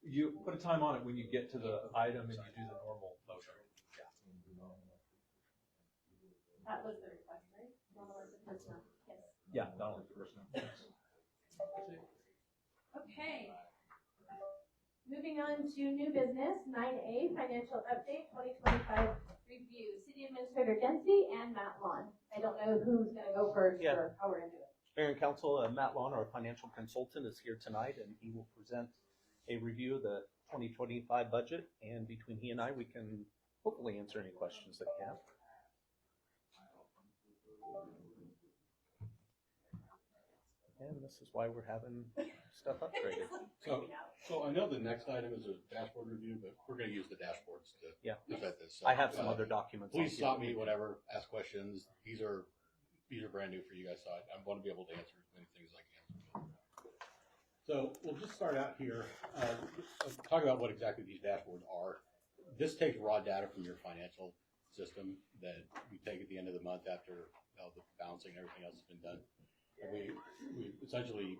You put a time on it when you get to the item and you do the normal motion. That was the request, right? Normal as a personnel. Yes. Yeah, not only the personnel. Okay. Moving on to new business, 9A, financial update, 2025 review. City Administrator Dempsey and Matt Lawn. I don't know who's going to go first or how we're going to do it. Mayor and Council, Matt Lawn, our financial consultant, is here tonight, and he will present a review of the 2025 budget. And between he and I, we can hopefully answer any questions that you have. And this is why we're having stuff upgraded. So I know the next item is a dashboard review, but we're going to use the dashboards to present this. So, I have some other documents. Please stop me, whatever, ask questions. These are brand new for you guys, so I want to be able to answer as many things as I can. So we'll just start out here, talk about what exactly these dashboards are. This takes raw data from your financial system that we take at the end of the month after all the balancing and everything else has been done. And we essentially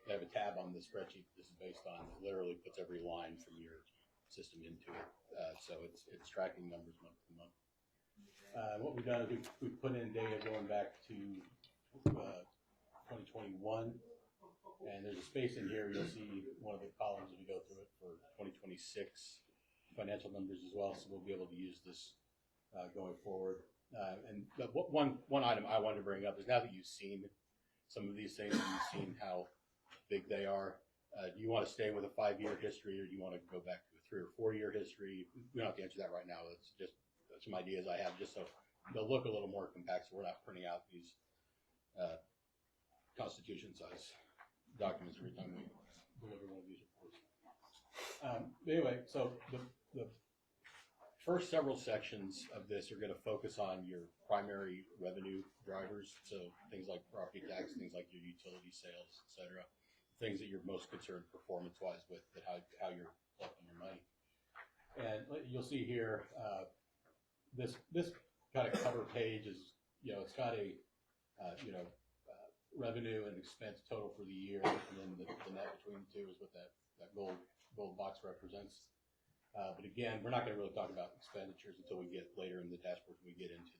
have a tab on the spreadsheet this is based on. It literally puts every line from your system into it. So it's tracking numbers month to month. What we've done is we've put in data going back to 2021. And there's a space in here. You'll see one of the columns as we go through it for 2026 financial numbers as well. So we'll be able to use this going forward. And one item I wanted to bring up is now that you've seen some of these things and you've seen how big they are, do you want to stay with a 5-year history or do you want to go back to a 3 or 4 year history? We don't have to answer that right now. It's just some ideas I have just so they'll look a little more compact so we're not printing out these constitution size documents every time we deliver one of these reports. Anyway, so the first several sections of this are going to focus on your primary revenue drivers, so things like property tax, things like your utility sales, etc. Things that you're most concerned performance-wise with, that how you're collecting your money. And you'll see here, this kind of cover page is it's got a, revenue and expense total for the year, and then the net between the two is what that gold box represents. But again, we're not gonna really talk about expenditures until we get later in the dashboard, when we get into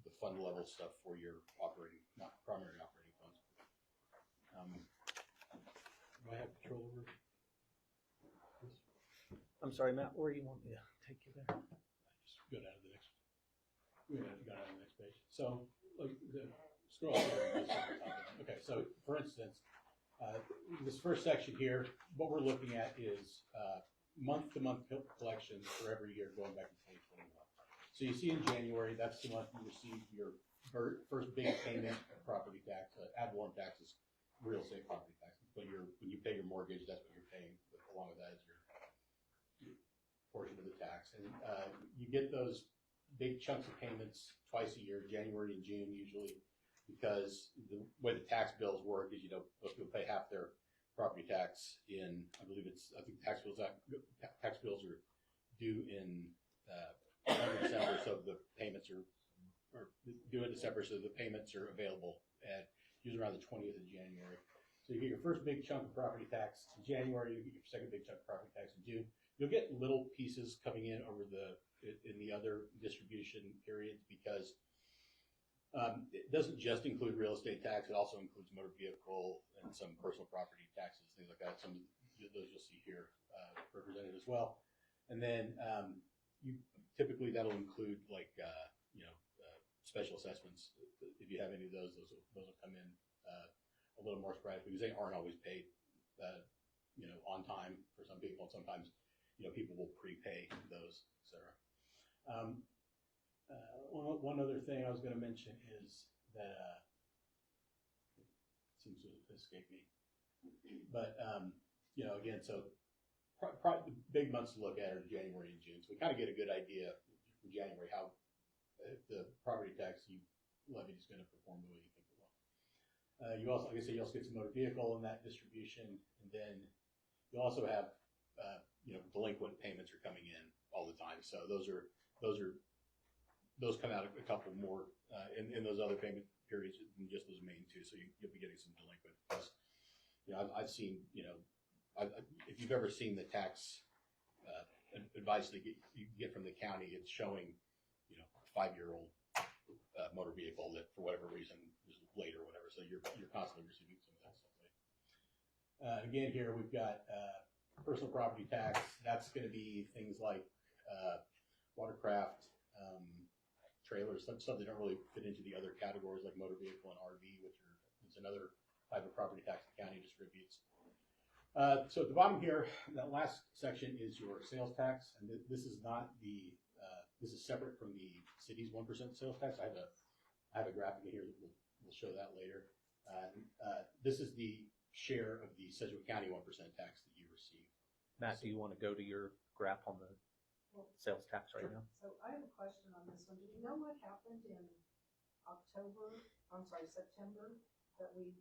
the fund level stuff for your operating, not primary operating funds. Do I have control over this? I'm sorry, Matt, where do you want me to take you there? Just go down to the next, we have to go down to the next page. So, scroll up there. Okay, so for instance, this first section here, what we're looking at is month-to-month collections for every year going back to 2021. So you see in January, that's the month you receive your first big payment of property tax, ad valorem taxes, real estate property taxes. But when you pay your mortgage, that's what you're paying. But along with that is your portion of the tax. And you get those big chunks of payments twice a year, January and June usually, because the way the tax bills work is, most people pay half their property tax in, I think tax bills are due in December, so the payments are due in December, so the payments are available at usually around the 20th of January. So you get your first big chunk of property tax in January, you get your second big chunk of property tax in June. You'll get little pieces coming in in the other distribution periods, because it doesn't just include real estate tax, it also includes motor vehicle and some personal property taxes, things like that. Some of those you'll see here represented as well. And then typically that'll include special assessments. If you have any of those will come in a little more sporadic, because they aren't always paid on time for some people, and sometimes people will prepay those, etc. One other thing I was going to mention is that it seems to escape me, but again, so the big months to look at are January and June, so we kind of get a good idea from January how the property tax you levied is going to perform the way you think it will. You also, like I said, you also get some motor vehicle in that distribution, and then you also have delinquent payments are coming in all the time, so those come out a couple more in those other payment periods than just those main two. So you'll be getting some delinquent. Plus, I've seen, if you've ever seen the tax advice that you get from the county, it's showing, a 5-year-old motor vehicle that for whatever reason is late or whatever. So you're constantly receiving some of that stuff. Again, here we've got personal property tax. That's going to be things like watercraft, trailers, some stuff that don't really fit into the other categories like motor vehicle and RV, it's another type of property tax the county distributes. So at the bottom here, that last section is your sales tax, and this is not this is separate from the city's 1% sales tax. I have a graphic here that we'll show that later. This is the share of the Sedgwick County 1% tax that you receive. Matt, do you want to go to your graph on the sales tax right now? So I have a question on this one. Did you know what happened in September, that we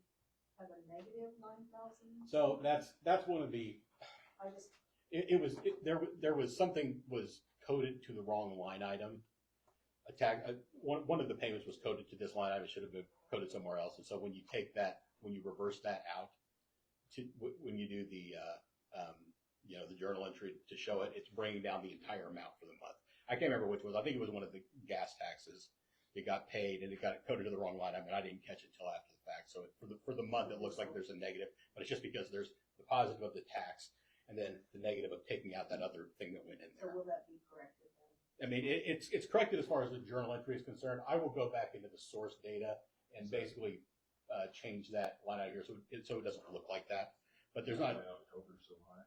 had a negative 9,000? So that's one of the, there was something was coded to the wrong line item. One of the payments was coded to this line item. It should have been coded somewhere else. And so when you take that, when you reverse that out, when you do the journal entry to show it, it's bringing down the entire amount for the month. I can't remember which was. I think it was one of the gas taxes. It got paid and it got coded to the wrong line item, and I didn't catch it until after the fact. So for the month, it looks like there's a negative, but it's just because there's the positive of the tax and then the negative of taking out that other thing that went in there. So will that be corrected then? I mean, it's corrected as far as the journal entry is concerned. I will go back into the source data and basically change that line out here so it doesn't look like that. But there's not. October so high.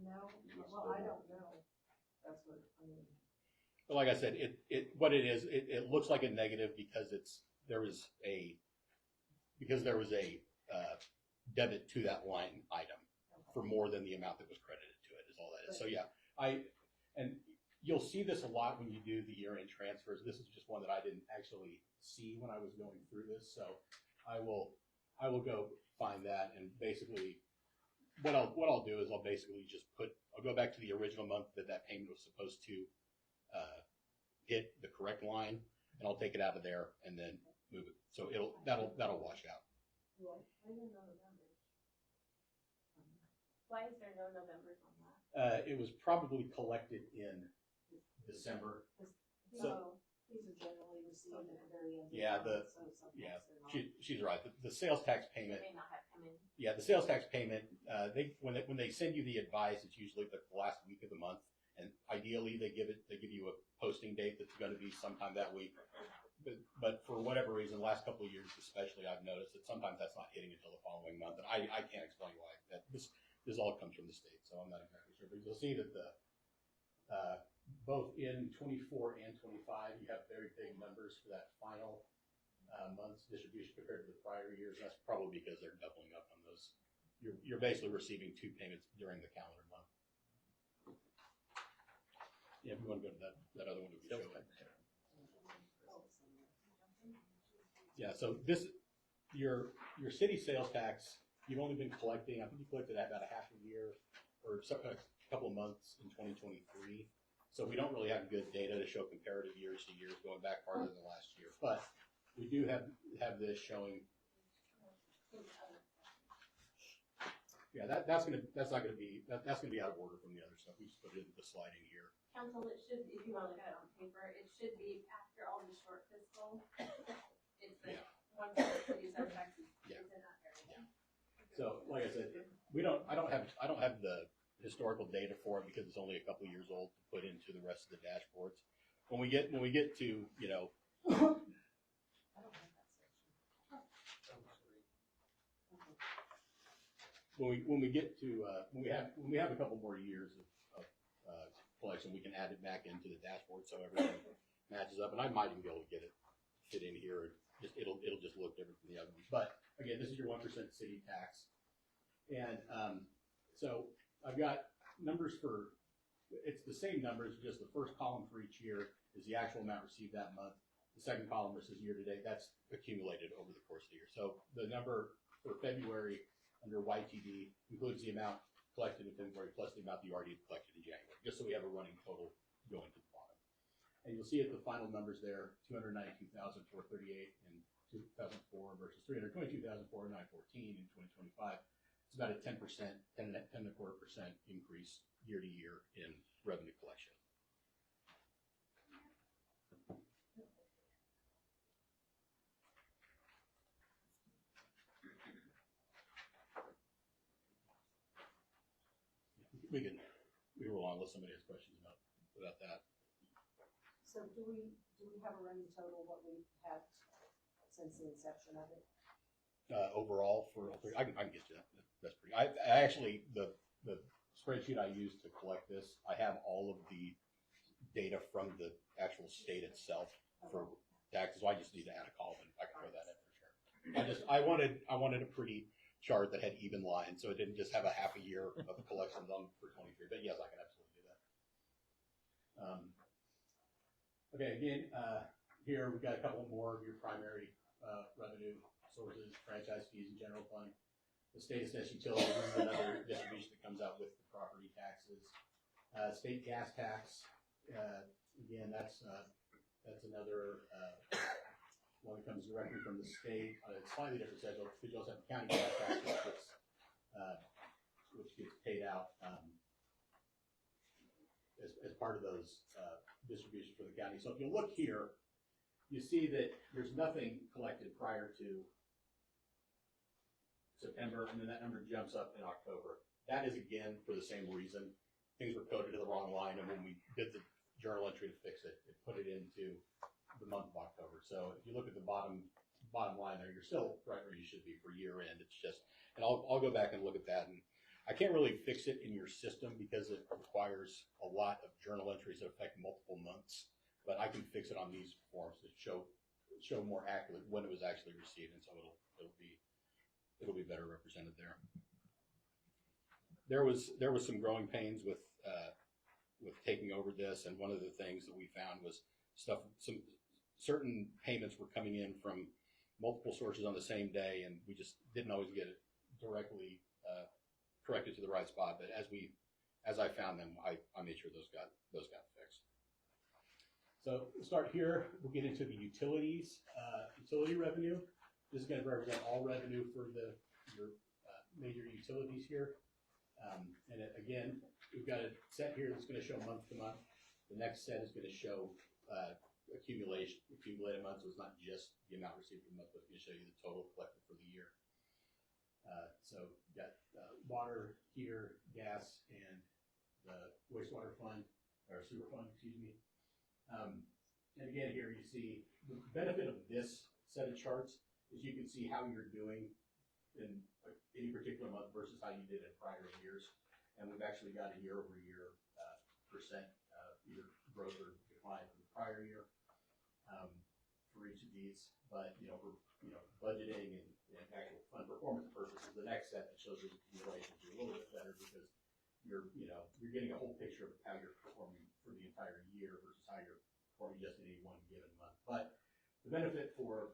No, well, I don't know. That's what I mean. But like I said, it looks like a negative because there was a debit to that line item for more than the amount that was credited to it, is all that is. So yeah, and you'll see this a lot when you do the year-end transfers. This is just one that I didn't actually see when I was going through this, so I will go find that, and basically what I'll do is I'll go back to the original month that payment was supposed to hit the correct line, and I'll take it out of there and then move it. So that'll wash out. Why is there no Novembers on that? It was probably collected in December. So, These are generally received at the very end. yeah, of the month, so sometimes they're not. she's right. The sales tax They payment. may not have come in. Yeah, the sales tax payment. When they send you the advice, it's usually the last week of the month, and ideally they give you a posting date that's going to be sometime that week. But for whatever reason, the last couple of years especially, I've noticed that sometimes that's not hitting until the following month, and I can't explain why. That this all comes from the state, so I'm not exactly sure. But you'll see that the both in 24 and 25, you have very big numbers for that final month's distribution compared to the prior years. That's probably because they're doubling up on those. You're basically receiving 2 payments during the calendar month. Yeah, if you want to go to that other one, yeah. So your city sales tax, you've only been collecting. I think you collected that about a half a year or a couple of months in 2023. So we don't really have good data to show comparative years to years going back farther than last year. But we do have this showing. Yeah, that's not gonna be out of order from the other stuff. We just put it in the sliding here. Council, it should, if you want to look at it on paper, it should be after all the short fiscal. It's the one for the city sales taxes. Yeah. Is in that area. So, like I said, I don't have the historical data for it because it's only a couple of years old to put into the rest of the dashboards. When we get to, you know, when we have a couple more years of collection, we can add it back into the dashboard so everything matches up. And I might even be able to get it fit in here. It'll just look different from the other ones. But again, this is your 1% city tax, and so I've got numbers for. It's the same numbers, just the first column for each year is the actual amount received that month. The second column versus year to date, that's accumulated over the course of the year. So the number for February under YTD includes the amount collected in February plus the amount that you already collected in January, just so we have a running total going to the bottom. And you'll see at the final numbers there, 292,438 in 2004 versus 322,414 in 2025. It's about a 10%, 10.25% increase year to year in revenue collection. We can roll on unless somebody has questions about that. So do we have a running total what we've had since the inception of it? Overall for I can get you that. That's pretty. I actually the spreadsheet I used to collect this, I have all of the data from the actual state itself for taxes. So I just need to add a column, and I can throw that in for sure. I wanted a pretty chart that had even lines, so it didn't just have a half a year of the collections on for 23. But yes, I can absolutely do that. Okay, again, here we've got a couple more of your primary revenue sources: franchise fees and general fund. The state assessed utilities is another distribution that comes out with the property taxes. State gas tax, again, that's another one that comes directly from the state on a slightly different schedule. We also have county gas tax, which gets paid out as part of those distributions for the county. So if you look here, you see that there's nothing collected prior to September, and then that number jumps up in October. That is, again, for the same reason. Things were coded to the wrong line, and when we did the journal entry to fix it, it put it into the month of October. So if you look at the bottom line there, you're still right where you should be for year end. It's just, and I'll go back and look at that, and I can't really fix it in your system because it requires a lot of journal entries that affect multiple months, but I can fix it on these forms to show more accurately when it was actually received, and so it'll be better represented there. There was some growing pains with taking over this, and one of the things that we found was some certain payments were coming in from multiple sources on the same day, and we just didn't always get it directly corrected to the right spot. But as I found them, I made sure those got fixed. So we'll start here. We'll get into the utilities, utility revenue. This is going to represent all revenue for your major utilities here. And again, we've got a set here that's going to show month to month. The next set is going to show accumulated months. So it's not just the amount received per month, but it's going to show you the total collected for the year. So you've got water here, gas, and the wastewater fund, or sewer fund, excuse me. And again, here you see the benefit of this set of charts is you can see how you're doing in any particular month versus how you did in prior years. And we've actually got a year-over-year percent either growth or decline from the prior year for each of these. But for budgeting and actual fund performance purposes, the next set that shows those accumulations are a little bit better because you're getting a whole picture of how you're performing for the entire year versus how you're performing just in any one given month. But the benefit for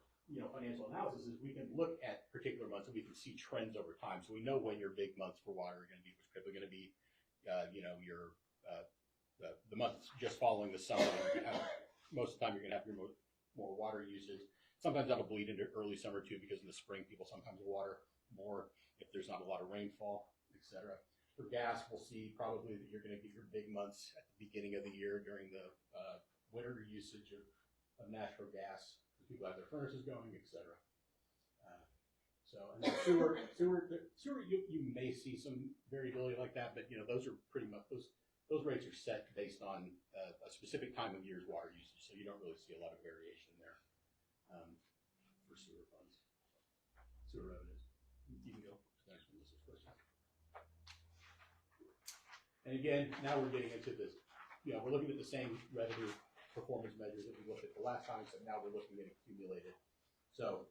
financial analysis is we can look at particular months and we can see trends over time. So we know when your big months for water are going to be, which typically going to be, the months just following the summer. Most of the time you're going to have your more water usage. Sometimes that'll bleed into early summer too, because in the spring people sometimes water more if there's not a lot of rainfall, etc. For gas, we'll see probably that you're going to get your big months at the beginning of the year during the winter usage of natural gas. People have their furnaces going, etc. And then sewer, you may see some variability like that, but those are pretty much those rates are set based on a specific time of year's water usage, so you don't really see a lot of variation there for sewer funds, sewer revenues. You can go to the next one. This is question. And again, now we're getting into this. We're looking at the same revenue performance measures that we looked at the last time, so now we're looking at accumulated. So,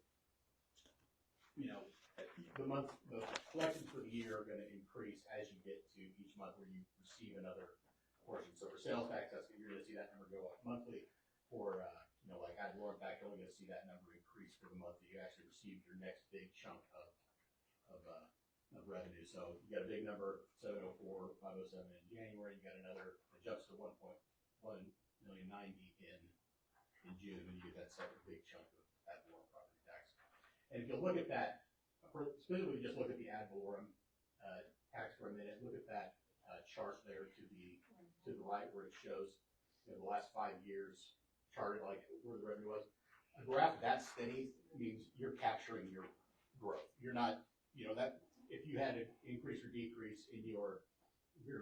the collections for the year are going to increase as you get to each month where you receive another portion. So for sales tax, you're going to see that number go up monthly. For like ad valorem tax, you're only going to see that number increase for the month that you actually receive your next big chunk of revenue. So you got a big number, 704, 507 in January. You got another that jumps to 1.190 in June, and you get that second big chunk of ad valorem property tax. And if you look at that, specifically just look at the ad valorem tax for a minute, look at that chart there to the right where it shows the last 5 years charted like where the revenue was. A graph that steady means you're capturing your growth. You're not, that if you had an increase or decrease in your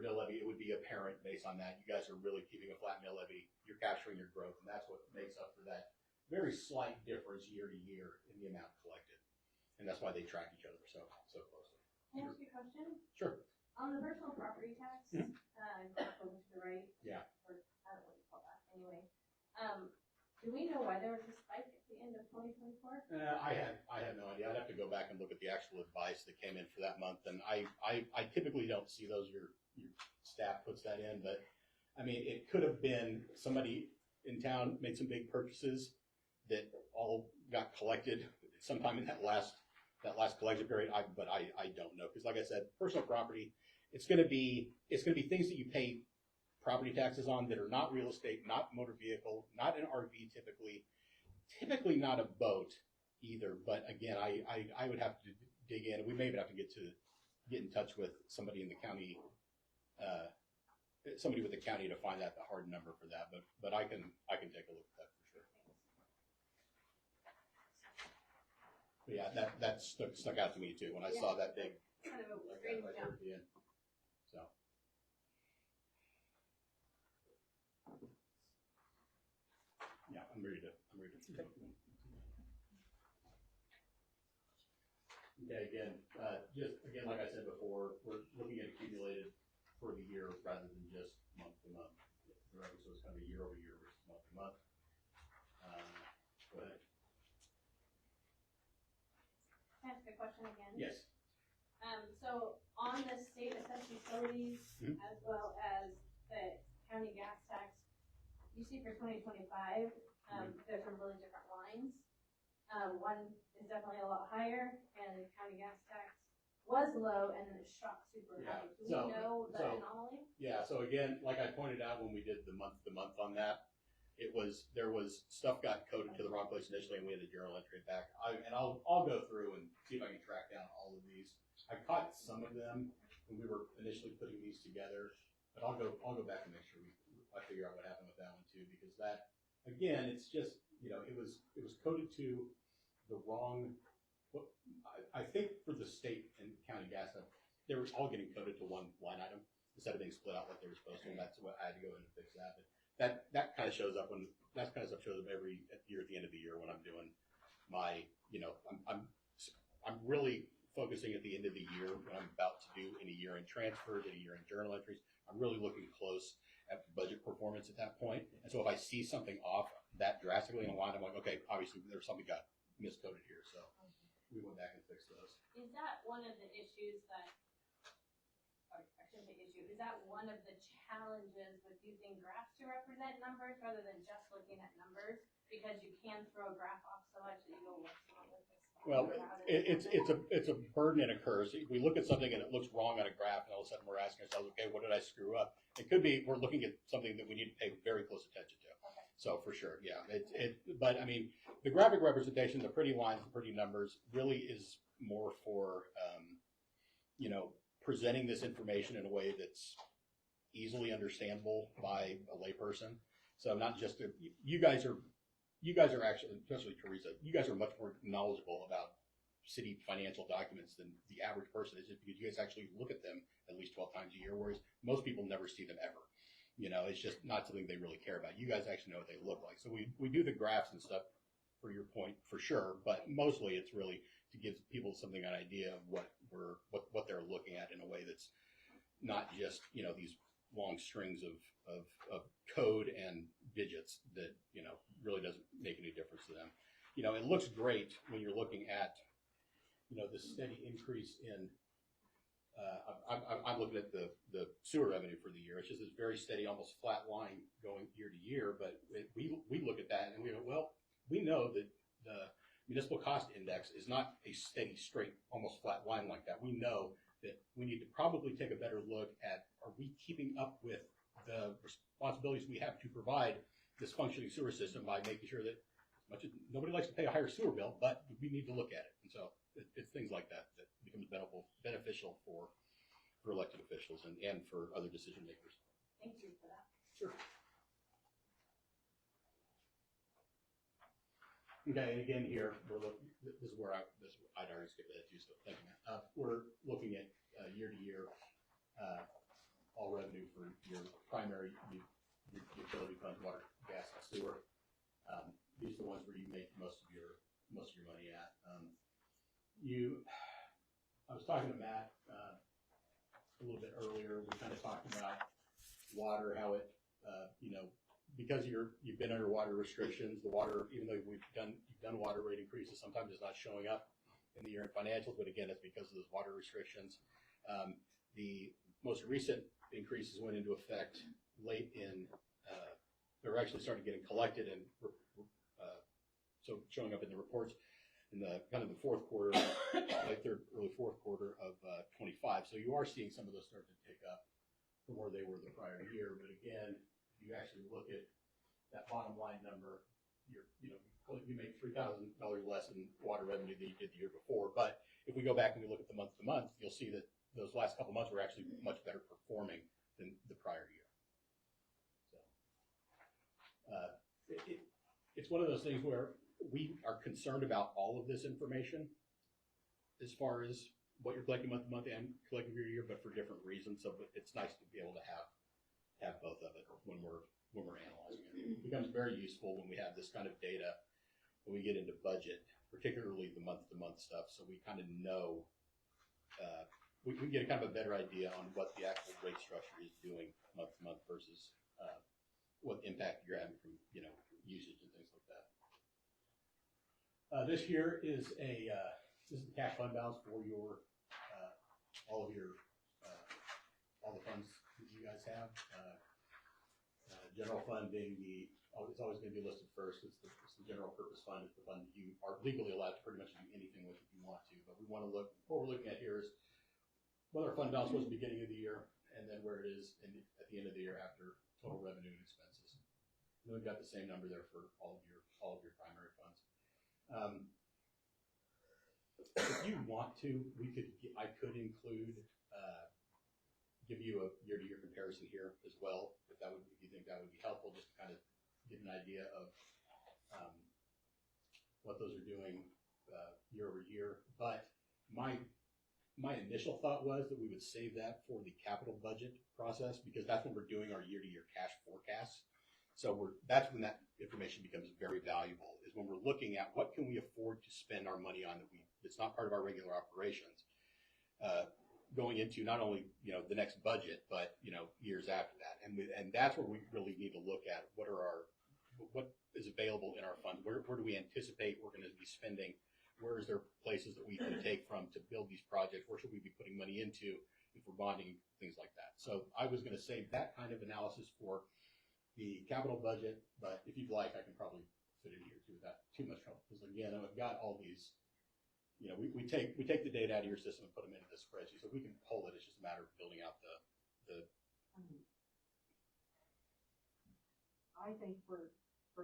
mill levy, it would be apparent based on that. You guys are really keeping a flat mill levy. You're capturing your growth, and that's what makes up for that very slight difference year to year in the amount collected. And that's why they track each other so closely. Can I ask you a question? Sure. On the personal property tax, going to the right. Yeah. Or I don't know what you call that. Anyway, do we know why there was a spike at the end of 2024? I have no idea. I'd have to go back and look at the actual advice that came in for that month, and I typically don't see those. Your staff puts that in, but I mean, it could have been somebody in town made some big purchases that all got collected sometime in that last collection period. But I don't know, because like I said, personal property, it's going to be things that you pay property taxes on that are not real estate, not motor vehicle, not an RV typically not a boat either. But again, I would have to dig in. We may even have to get in touch with somebody in the county, somebody with the county to find out the hard number for that. But I can take a look at that for sure. But yeah, that stuck out to me too when I saw that big Kind of a like strange that right jump. there at the end. So. Yeah, I'm ready to. Okay, again, like I said before, we're looking at accumulated for the year rather than just month to month. Right? So it's going to be year over year versus month to month. Go ahead. Can I ask a question again? Yes. So on the state assessed utilities, as well as the county gas tax, you see for 2025, there's some really different lines. One is definitely a lot higher, and the county gas tax was low, and then it shot super high. Do we know the anomaly? Yeah, so again, like I pointed out when we did the month to month on that, there was stuff got coded to the wrong place initially, and we had to journal entry it back. I'll go through and see if I can track down all of these. I caught some of them when we were initially putting these together, but I'll go back and make sure I figure out what happened with that one too, because that, again, it's just, it was coded to the wrong. I think for the state and county gas, they were all getting coded to one line item instead of being split out like they were supposed to, and that's what I had to go in and fix that. But that kind of shows up that kind of stuff shows up every year at the end of the year when I'm doing my, I'm really focusing at the end of the year when I'm about to do any year-end transfers, any year-end journal entries. I'm really looking close at budget performance at that point. And so if I see something off that drastically in a line, I'm like, okay, obviously there's something got miscoded here. So we went back and fixed those. Is that one of the issues that, or I shouldn't say issue, is that one of the challenges with using graphs to represent numbers rather than just looking at numbers? Because you can throw a graph off so much that you go, what's wrong with this? Well, it's a burden and a curse. We look at something and it looks wrong on a graph, and all of a sudden we're asking ourselves, okay, what did I screw up? It could be we're looking at something that we need to pay very close attention to. Okay. So for sure, yeah. But I mean, the graphic representation, the pretty lines, the pretty numbers, really is more for presenting this information in a way that's easily understandable by a layperson. So not just you guys are actually, especially Teresa, you guys are much more knowledgeable about city financial documents than the average person is, because you guys actually look at them at least 12 times a year, whereas most people never see them ever. It's just not something they really care about. You guys actually know what they look like. So we do the graphs and stuff for your point for sure, but mostly it's really to give people something, an idea of what they're looking at in a way that's not just, these long strings of code and digits that, really doesn't make any difference to them. It looks great when you're looking at, the steady increase in, I'm looking at the sewer revenue for the year. It's just this very steady, almost flat line going year to year. But we look at that and we go, well, we know that the municipal cost index is not a steady, straight, almost flat line like that. We know that we need to probably take a better look at, are we keeping up with the responsibilities we have to provide this functioning sewer system by making sure that, much as nobody likes to pay a higher sewer bill, but we need to look at it. And so it's things like that that becomes beneficial for elected officials and for other decision makers. Thank you for that. Sure. Okay, and again here, this is where I'd already skipped that too, so thank you, man. We're looking at year to year all revenue for your primary utility funds, water, gas, and sewer. These are the ones where you make most of your money at. I was talking to Matt a little bit earlier. We kind of talked about water, how it, because you've been under water restrictions, the water, even though you've done water rate increases, sometimes it's not showing up in the year-end financials. But again, it's because of those water restrictions. The most recent increases went into effect late in. They're actually starting getting collected and so showing up in the reports in the kind of the fourth quarter, late third, early fourth quarter of 25. So you are seeing some of those start to pick up from where they were the prior year. But again, if you actually look at that bottom line number, you make $3,000 less in water revenue than you did the year before. But if we go back and we look at the month to month, you'll see that those last couple months were actually much better performing than the prior year. So it's one of those things where we are concerned about all of this information as far as what you're collecting month to month and collecting year to year, but for different reasons. So it's nice to be able to have both of it when we're analyzing it. It becomes very useful when we have this kind of data when we get into budget, particularly the month to month stuff. So we kind of know we can get a kind of a better idea on what the actual rate structure is doing month to month versus what impact you're having from usage and things like that. This here is this is the cash fund balance for your all the funds that you guys have. General fund being it's always going to be listed first. It's the general purpose fund. It's the fund that you are legally allowed to pretty much do anything with if you want to. But we want to look. What we're looking at here is what our fund balance was at the beginning of the year, and then where it is at the end of the year after total revenue and expenses. then we've got the same number there for all of your primary funds. If you want to, I could include, give you a year-to-year comparison here as well, if you think that would be helpful, just to kind of get an idea of what those are doing year over year. But my initial thought was that we would save that for the capital budget process, because that's when we're doing our year-to-year cash forecasts. So that's when that information becomes very valuable, is when we're looking at what can we afford to spend our money on that's not part of our regular operations, going into not only, the next budget, but, years after that. And that's where we really need to look at what is available in our funds. Where do we anticipate we're going to be spending? Where is there places that we can take from to build these projects? Where should we be putting money into if we're bonding, things like that? So I was going to save that kind of analysis for the capital budget, but if you'd like, I can probably fit in here too without too much trouble. Because again, I've got all these, we take the data out of your system and put them into this spreadsheet, so we can pull it. It's just a matter of building out the. I think for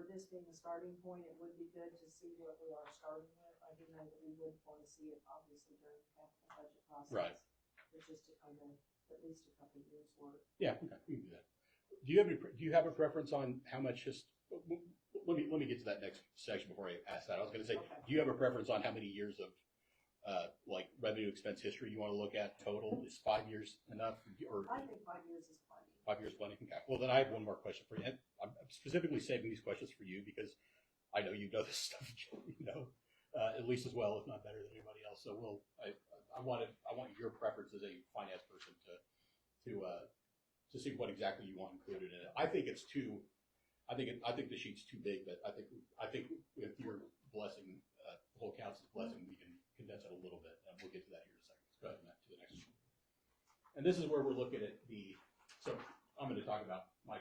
this being a starting point, it would be good to see what we are starting with. I do know that we would want to see it obviously during the capital budget process. Right. But just to kind of at least a couple of years worth. Yeah, okay, we can do that. Do you have a preference on how much? Let me get to that next section before I ask that. I was going to say, okay. Do you have a preference on how many years of like revenue expense history you want to look at total? Is 5 years enough? Or I think 5 years is plenty. 5 years plenty. Okay. Well, then I have one more question for you. And I'm specifically saving these questions for you because I know you know this stuff. At least as well, if not better than anybody else. So I want your preference as a finance person to see what exactly you want included in it. I think it's too. I think the sheet's too big, but I think with your blessing, the whole council's blessing, we can condense it a little bit, and we'll get to that here in a second. Let's go ahead, Matt, to the next one. And this is where we're looking at so I'm going to talk about my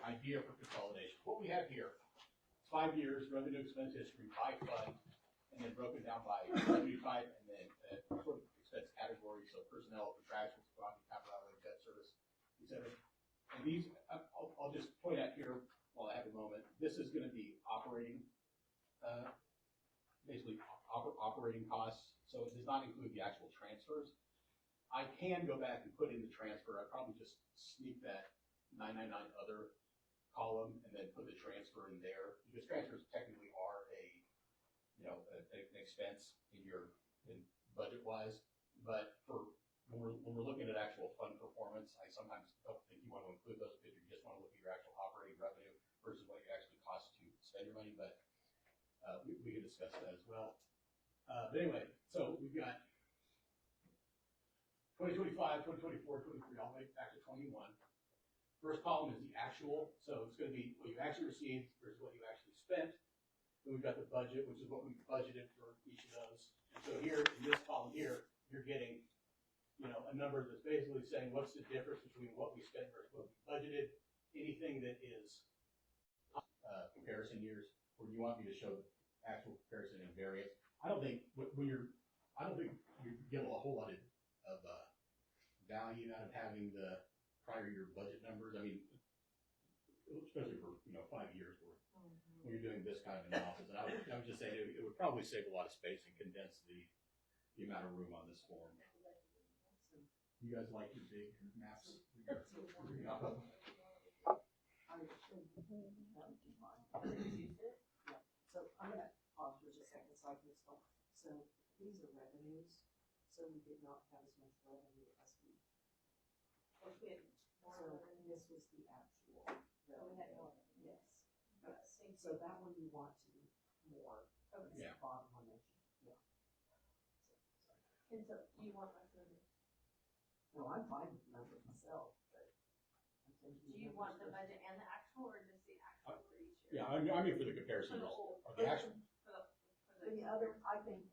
idea for consolidation. What we have here is 5 years revenue expense history by fund, and then broken down by revenue type, and then sort of expense categories, so personnel, contractual, property, capital outlay, debt service, etc. And these, I'll just point out here while I have a moment. This is going to be operating, basically operating costs. So it does not include the actual transfers. I can go back and put in the transfer. I'd probably just sneak that 999 other column and then put the transfer in there, because transfers technically are an expense in budget wise. But when we're looking at actual fund performance, I sometimes don't think you want to include those because you just want to look at your actual operating revenue versus what it actually costs to spend your money. But we can discuss that as well. But anyway, so we've got 2025, 2024, 23, all the way back to 21. First column is the actual, so it's going to be what you actually received versus what you actually spent. Then we've got the budget, which is what we budgeted for each of those. And so here, in this column here, you're getting, a number that's basically saying what's the difference between what we spent versus what we budgeted. Anything that is comparison years, or do you want me to show actual comparison and variance? I don't think you get a whole lot of value out of having the prior year budget numbers. I mean, especially for 5 years worth, when you're doing this kind of analysis. And I would just say it would probably save a lot of space and condense the amount of room on this form. You guys like your big maps? So I'm going to pause for just a second so I can explain. So these are revenues. So we did not have as much revenue as we. So this was the actual. Yes. So that one you want to be more. Yeah. Bottom one that yeah. And so you want less numbers? No, I'm fine with the numbers myself, but. Do you want the budget and the actual, or just the actual for each year? Yeah, I mean for the comparison. For the actual. For the other, I think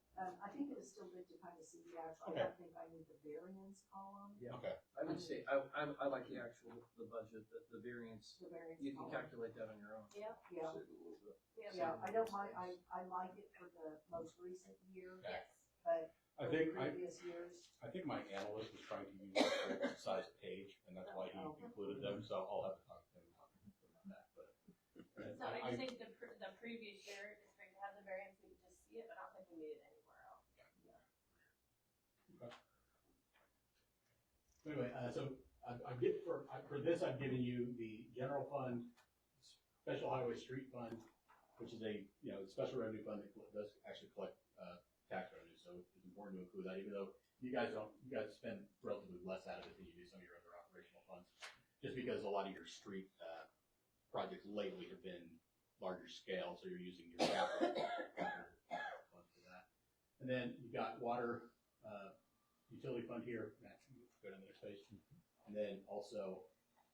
it is still good to kind of see the actual. Okay. I think I need the variance column. Yeah. Okay. I would say, I like the actual, the budget, the variance. The variance You can column. calculate that on your own. Yeah. Save a little bit. Yeah, I don't mind, I like it for the most recent year, Okay. but I for think the previous years. I think my analyst was trying to use the full size page, and that's why he included them. So I'll have to talk to him about that. But So I just think the previous year, it's great to have the variance, we could just see it, but I don't think we need it anywhere else. Anyway, so for this, I've given you the general fund, special highway street fund, which is a, special revenue fund that does actually collect, tax revenue. So it's important to include that, even though you guys spend relatively less out of it than you do some of your other operational funds. Just because a lot of your street, projects lately have been larger scale, so you're using your capital funds for that. And then you've got water, utility fund here. Matt, you go to the next page. And then also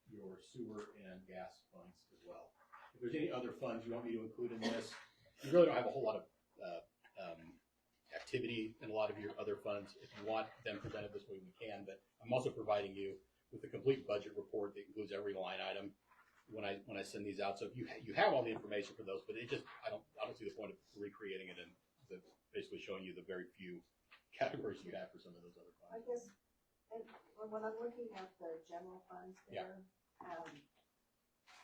your sewer and gas funds as well. If there's any other funds you want me to include in this, you really don't have a whole lot of activity in a lot of your other funds. If you want them presented this way, we can. But I'm also providing you with a complete budget report that includes every line item when I send these out. So if you have all the information for those, but I don't see the point of recreating it and basically showing you the very few categories you have for some of those other funds. I guess, and when I'm looking at the general funds there,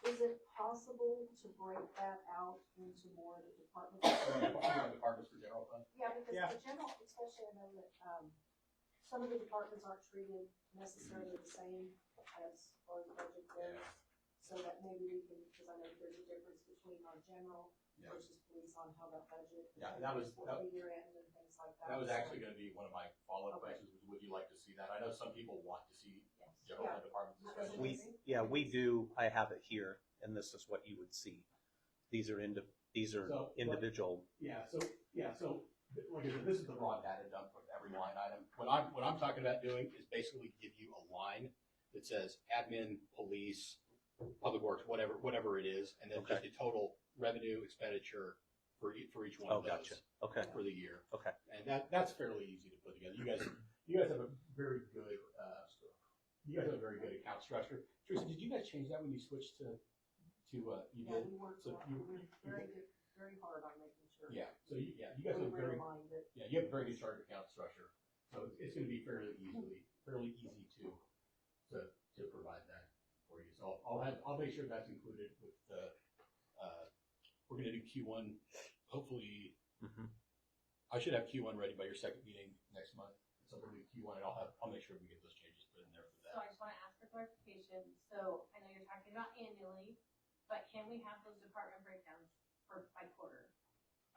is it possible to break that out into more of the departments? Departments for general fund? Yeah, because the general, especially I know that, some of the departments aren't treated necessarily the same as far as budget goes. So that maybe we can, because I know there's a difference between our general versus police on how that budget. Yeah, that was year end and things like that. That was actually going to be one of my follow-up questions. Would you like to see that? I know some people want to see general fund departments. We do. I have it here, and this is what you would see. These are individual. So like I said, this is the raw data dump for every line item. What I'm talking about doing is basically give you a line that says admin, police, public works, whatever it is, and then just the total revenue expenditure for each one of those. Okay. For the year. Okay. And that's fairly easy to put together. You guys have a very good account structure. Teresa, did you guys change that when you switched to you did? We worked very hard on making sure. Yeah. So you guys have a very you have a very good chart account structure. So it's going to be fairly easy to provide that for you. So I'll make sure that's included with the. We're going to do Q1. Hopefully, I should have Q1 ready by your second meeting next month. So we'll do Q1, and I'll make sure we get those changes put in there for that. So I just want to ask for clarification. So I know you're talking about annually, but can we have those department breakdowns by quarter?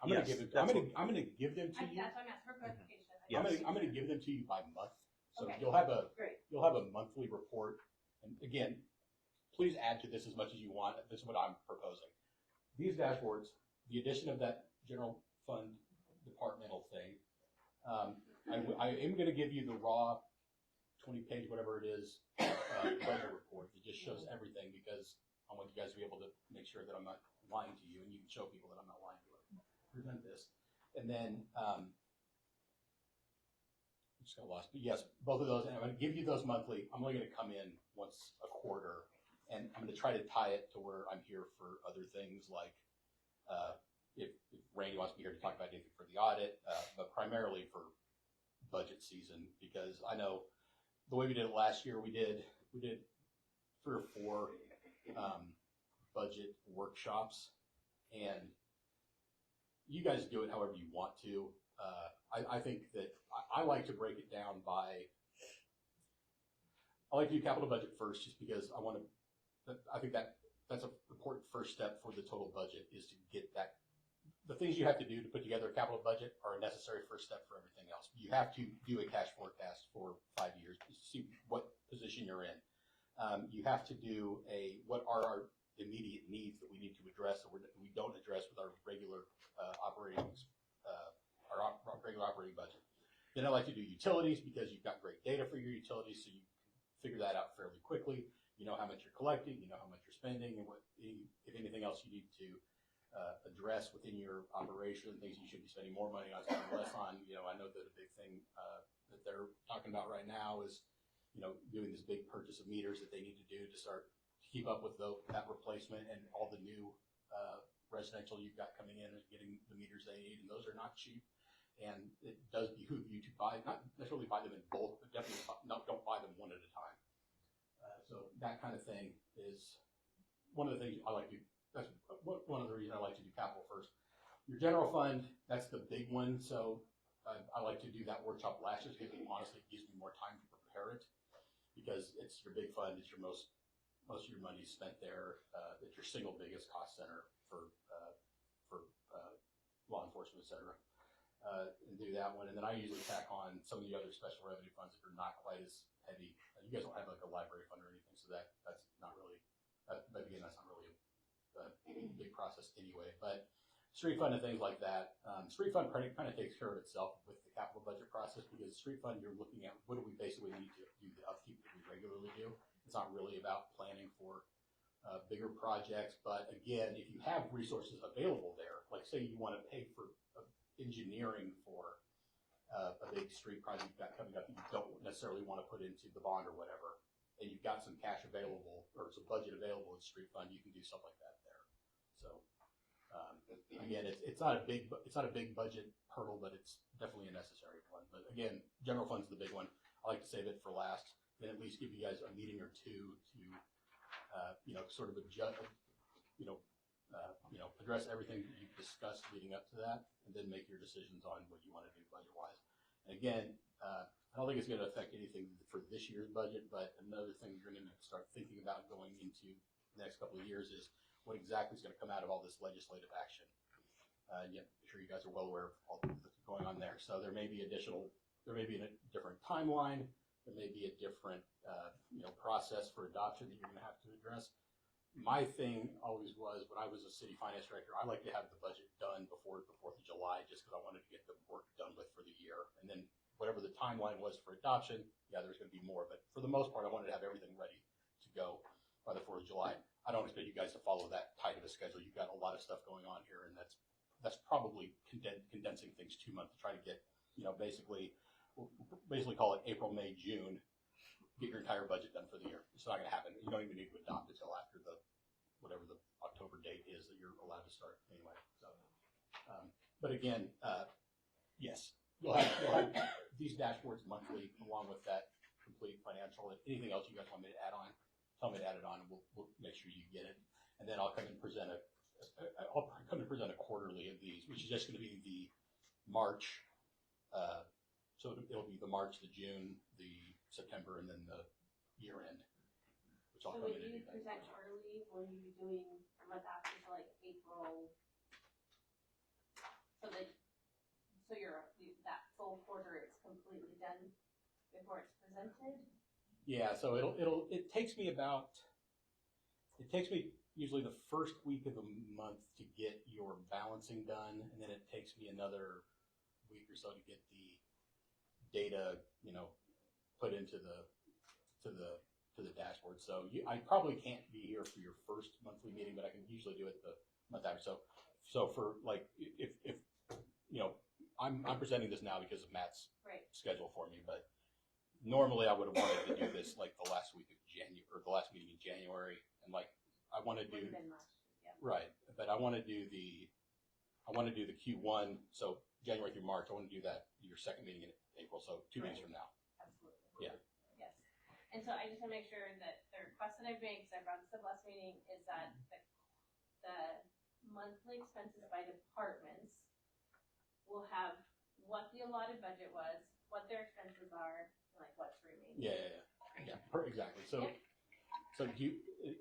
I'm going to give them to you. That's why I'm asking for clarification. I'm going to give them to you by month. So Okay. you'll have a monthly report. And again, please add to this as much as you want. This is what I'm proposing. These dashboards, the addition of that general fund departmental thing, I am going to give you the raw 20-page, whatever it is, budget report that just shows everything, because I want you guys to be able to make sure that I'm not lying to you, and you can show people that I'm not lying to you. Present this. And then, I'm just got lost, but yes, both of those, and I'm going to give you those monthly. I'm only going to come in once a quarter, and I'm going to try to tie it to where I'm here for other things, like if Randy wants me here to talk about anything for the audit, but primarily for budget season, because I know the way we did it last year, we did 3 or 4 budget workshops, and you guys do it however you want to. I think that I like to break it down by. I like to do capital budget first, just because I think that's an important first step for the total budget, is to get that. The things you have to do to put together a capital budget are a necessary first step for everything else. You have to do a cash forecast for 5 years to see what position you're in. You have to do what are our immediate needs that we need to address, or we don't address with our regular operating budget. Then I like to do utilities, because you've got great data for your utilities, so you figure that out fairly quickly. You know how much you're collecting, you know how much you're spending, and if anything else you need to address within your operation, things you should be spending more money on, spending less on. I know that a big thing that they're talking about right now is, doing this big purchase of meters that they need to do to start to keep up with that replacement and all the new residential you've got coming in, and getting the meters they need, and those are not cheap. And it does behoove you to not necessarily buy them in bulk, but definitely don't buy them one at a time. So that kind of thing is one of the things I like to. That's one one of the reasons I like to do capital first. Your general fund, that's the big one, so I like to do that workshop last year because honestly it gives me more time to prepare it because it's your big fund, it's your most of your money spent there. It's your single biggest cost center for law enforcement, et cetera. And do that one. And then I usually tack on some of the other special revenue funds that are not quite as heavy. You guys don't have like a library fund or anything, so that's not really, but again, that's not really a big process anyway. But street fund and things like that, street fund kind of takes care of itself with the capital budget process because street fund, you're looking at what do we basically need to do the upkeep that we regularly do. It's not really about planning for bigger projects, but again, if you have resources available there, like say you want to pay for engineering for a big street project you've got coming up that you don't necessarily want to put into the bond or whatever, and you've got some cash available or some budget available in street fund, you can do stuff like that there. So again, it's not a big budget hurdle, but it's definitely a necessary one. But again, general fund's the big one. I like to save it for last, then at least give you guys a meeting or two to sort of adjust, address everything that you've discussed leading up to that, and then make your decisions on what you want to do budget-wise. And again, I don't think it's going to affect anything for this year's budget, but another thing you're going to start thinking about going into the next couple of years is what exactly is going to come out of all this legislative action. I'm sure you guys are well aware of all that's going on there. So there may be a different timeline, there may be a different process for adoption that you're going to have to address. My thing always was, when I was a city finance director, I like to have the budget done before the 4th of July, just because I wanted to get the work done with for the year. And then whatever the timeline was for adoption, there's going to be more. But for the most part, I wanted to have everything ready to go by the 4th of July. I don't expect you guys to follow that tight of a schedule. You've got a lot of stuff going on here, and that's probably condensing things 2 months to try to get, basically call it April, May, June, get your entire budget done for the year. It's not going to happen. You don't even need to adopt it until after whatever the October date is that you're allowed to start anyway. So, but again, yes, you'll have these dashboards monthly along with that complete financial. And anything else you guys want me to add on, tell me to add it on, and we'll make sure you get it. And then I'll come and present a quarterly of these, which is just going to be the March. So it'll be the March, the June, the September, and then the year end, which I'll So come would in and you do. present quarterly, will you be doing a month after, so like April? So that full quarter is completely done before it's presented? Yeah, so it takes me usually the first week of the month to get your balancing done, and then it takes me another week or so to get the data, put into the dashboard. So I probably can't be here for your first monthly meeting, but I can usually do it the month after. So for like, if I'm presenting this now because of Matt's schedule for me, but normally I would have wanted to do this like the last week of January, or the last meeting in January, and like I want to do right, but I want to do the Q1, so January through March. I want to do that your second meeting in April, so 2 meetings from now. Absolutely. Yeah. Yes. And so I just want to make sure that the request that I've made, because I brought this up last meeting, is that the monthly expenses by departments will have what the allotted budget was, what their expenses are, and like what's remaining. Yeah. Exactly. So, so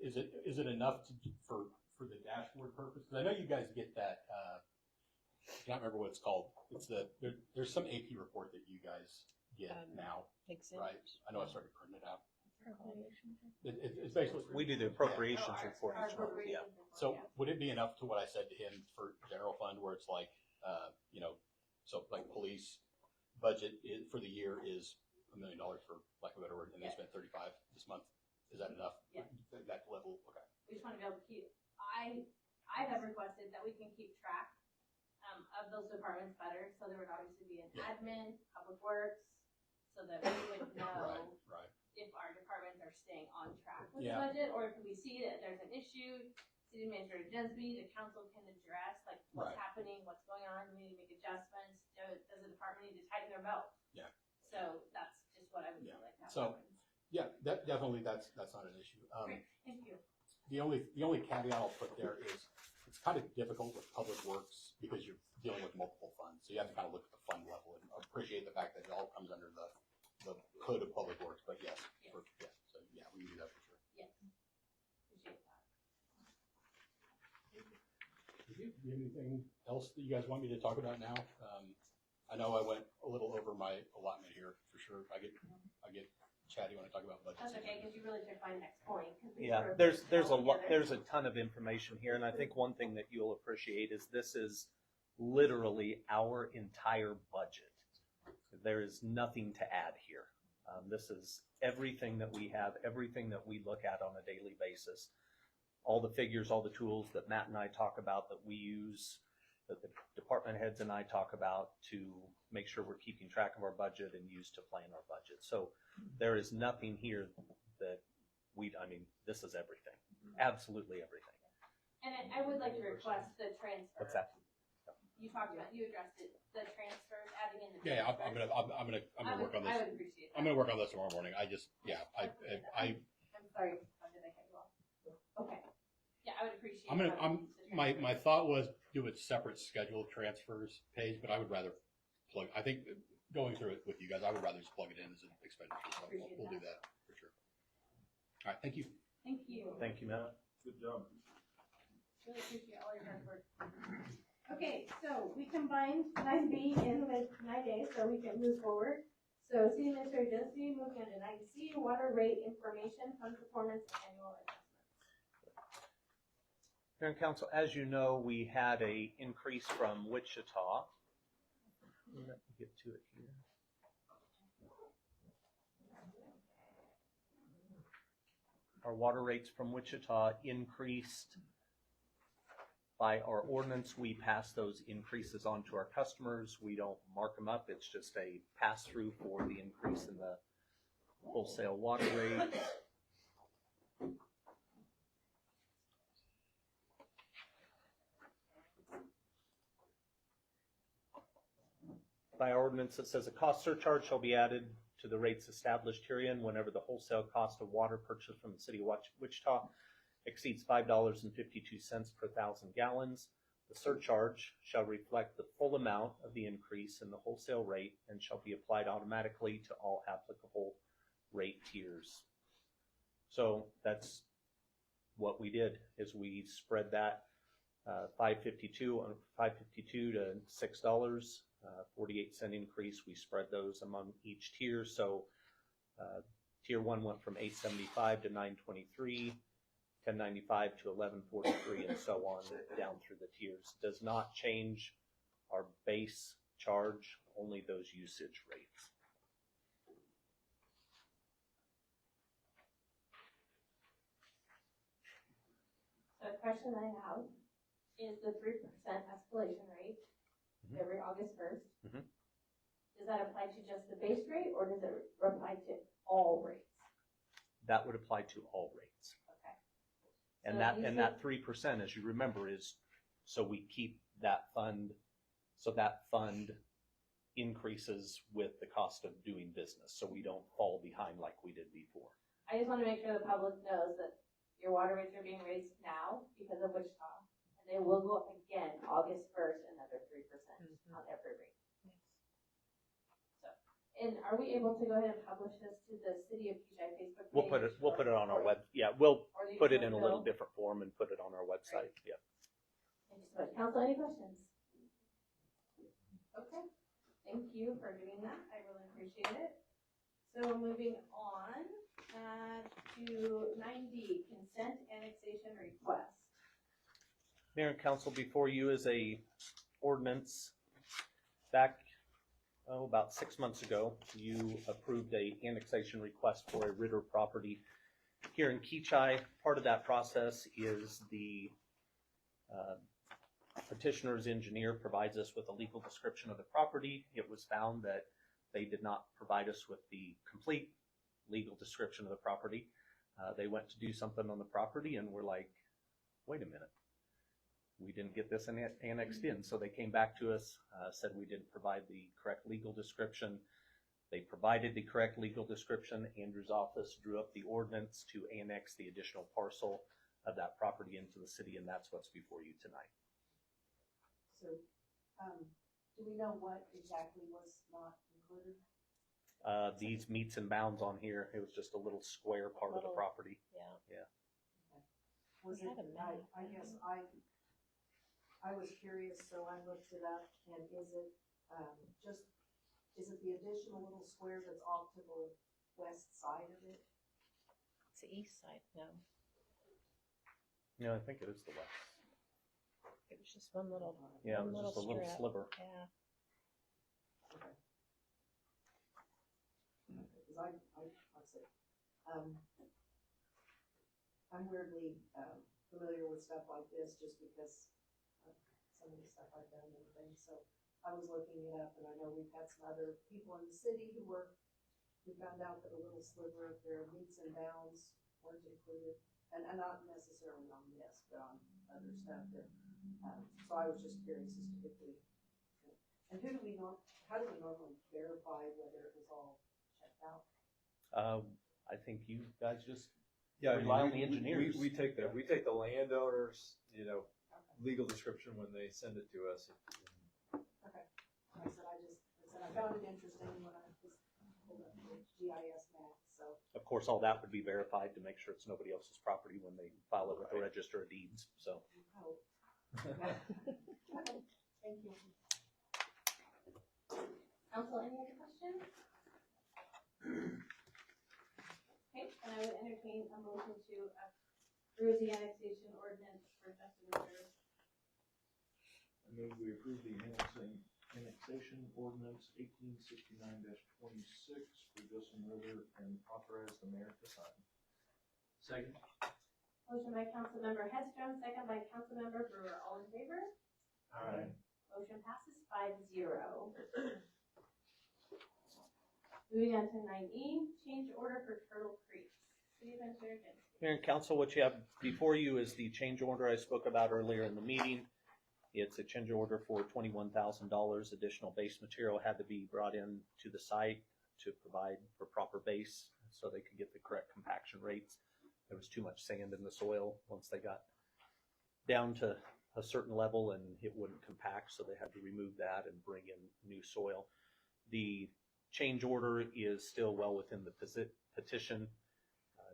is it enough for the dashboard purpose? Because I know you guys get that. I can't remember what it's called. It's there's some AP report that you guys get now, right? I know I started printing it out. It's basically We do the appropriations report each month. Yeah. So would it be enough to what I said to him for general fund, where it's like, so like police budget for the year is $1 million, for lack of a better word, and they spent 35 this month. Is that enough? Yeah. That level? Okay. We just want to be able to keep, I have requested that we can keep track of those departments better, so there would obviously be an admin, public works, so that we would know Right. if our departments are staying on track with the budget, or if we see that there's an issue, city manager Jesby, the council can address, like what's happening, what's going on, we need to make adjustments, does the department need to tighten their belt? Yeah. So that's just what I would like to have. So, yeah, definitely that's not an issue. Great, thank you. The only caveat I'll put there is it's kind of difficult with public works because you're dealing with multiple funds. So you have to kind of look at the fund level and appreciate the fact that it all comes under the code of public works. But yes, so yeah, we can do that for sure. Yes. Appreciate that. Do you have anything else that you guys want me to talk about now? I know I went a little over my allotment here for sure. I get chatty when I talk about budget. That's okay, because you really took my next point. Yeah, there's a ton of information here, and I think one thing that you'll appreciate is this is literally our entire budget. There is nothing to add here. This is everything that we have, everything that we look at on a daily basis. All the figures, all the tools that Matt and I talk about that we use, that the department heads and I talk about to make sure we're keeping track of our budget and use to plan our budget. So there is nothing here that this is everything, absolutely everything. And I would like to request the transfer. What's that? You addressed it, the transfers, adding in the Yeah, transfers. I'm gonna work on this. I would appreciate that. I'm gonna work on this tomorrow morning. I'm sorry, did I cut you off? Okay. Yeah, I would appreciate my thought was do a separate scheduled transfers page, but I would rather I think going through it with you guys, I would rather just plug it in as an expenditure. So we'll do that for sure. All right, thank you. Thank you. Thank you, Matt. Good job. Really appreciate all your hard work. Okay, so we combined 9B in with 9A so we can move forward. So City Administrator Density, moving on to 9C, water rate information, fund performance, and annual adjustments. Mayor and Council, as you know, we had a increase from Wichita. Let me get to it here. Our water rates from Wichita increased. By our ordinance, we pass those increases on to our customers. We don't mark them up. It's just a pass-through for the increase in the wholesale water rates. By our ordinance, it says a cost surcharge shall be added to the rates established herein whenever the wholesale cost of water purchased from the city of Wichita exceeds $5.52 per 1,000 gallons. The surcharge shall reflect the full amount of the increase in the wholesale rate and shall be applied automatically to all applicable rate tiers. So that's what we did, is we spread that $5.52 to $6, 48-cent increase. We spread those among each tier. So tier 1 went from $8.75 to $9.23. $10.95 to $11.43, and so on down through the tiers. Does not change our base charge, only those usage rates. So a question I have is the 3% escalation rate every August 1st. Does that apply to just the base rate, or does it apply to all rates? That would apply to all rates. And that 3%, as you remember, is so we keep that fund, so that fund increases with the cost of doing business, so we don't fall behind like we did before. I just want to make sure the public knows that your water rates are being raised now because of Wichita, and they will go up again August 1st, another 3% on every rate. And are we able to go ahead and publish this to the City of Kechi Facebook page? We'll put it on our web. Yeah, we'll put it in a little different form and put it on our website. Yeah. Thank you so much. Council, any questions? Okay. Thank you for doing that. I really appreciate it. So moving on to 9D, consent annexation request. Mayor and Council, before you is a ordinance. Back about 6 months ago, you approved a annexation request for a Ritter property here in Kechi. Part of that process is the petitioner's engineer provides us with a legal description of the property. It was found that they did not provide us with the complete legal description of the property. They went to do something on the property and were like, wait a minute. We didn't get this annexed in. So they came back to us, said we didn't provide the correct legal description. They provided the correct legal description. Andrew's office drew up the ordinance to annex the additional parcel. of that property into the city, and that's what's before you tonight. So, do we know what exactly was not included? These meets and bounds on here, it was just a little square part of the property. Yeah. Was We it, had a map. I guess I was curious, so I looked it up, and is it the additional little square that's off to the west side of it? It's the east side, no. Yeah, I think it is the west. It was just one little, Yeah, it one was just a little strip. sliver. Yeah. Okay. Because like I said, I'm weirdly familiar with stuff like this just because of some of the stuff I've done and everything. So I was looking it up, and I know we've had some other people in the city who found out that a little sliver of their meets and bounds weren't included, and not necessarily on this, but on other stuff. That, so I was just curious as to if we, and how do we normally verify whether it was all checked out? I think you guys just Yeah, rely on the engineers. We take the landowner's, legal description when they send it to us. Okay. Like I said, I found it interesting when I was pulled up the GIS map, so. Of course, all that would be verified to make sure it's nobody else's property when they file it with the Register of Deeds, so. Oh. Okay. Thank you. Council, any other questions? Okay, and I would entertain a motion to approve the annexation ordinance for Justin Reserve. I move we approve the annexation ordinance 1869-26 for Justin River and authorize the mayor to sign. Second. Motion by Councilmember Hedstrom, second by Councilmember Brewer. All in favor? Aye. Motion passes 5-0. Moving on to 9E, change order for Turtle Creek. City Administrator James. Mayor and Council, what you have before you is the change order I spoke about earlier in the meeting. It's a change order for $21,000. Additional base material had to be brought in to the site to provide for proper base so they could get the correct compaction rates. There was too much sand in the soil once they got down to a certain level, and it wouldn't compact, so they had to remove that and bring in new soil. The change order is still well within the petition.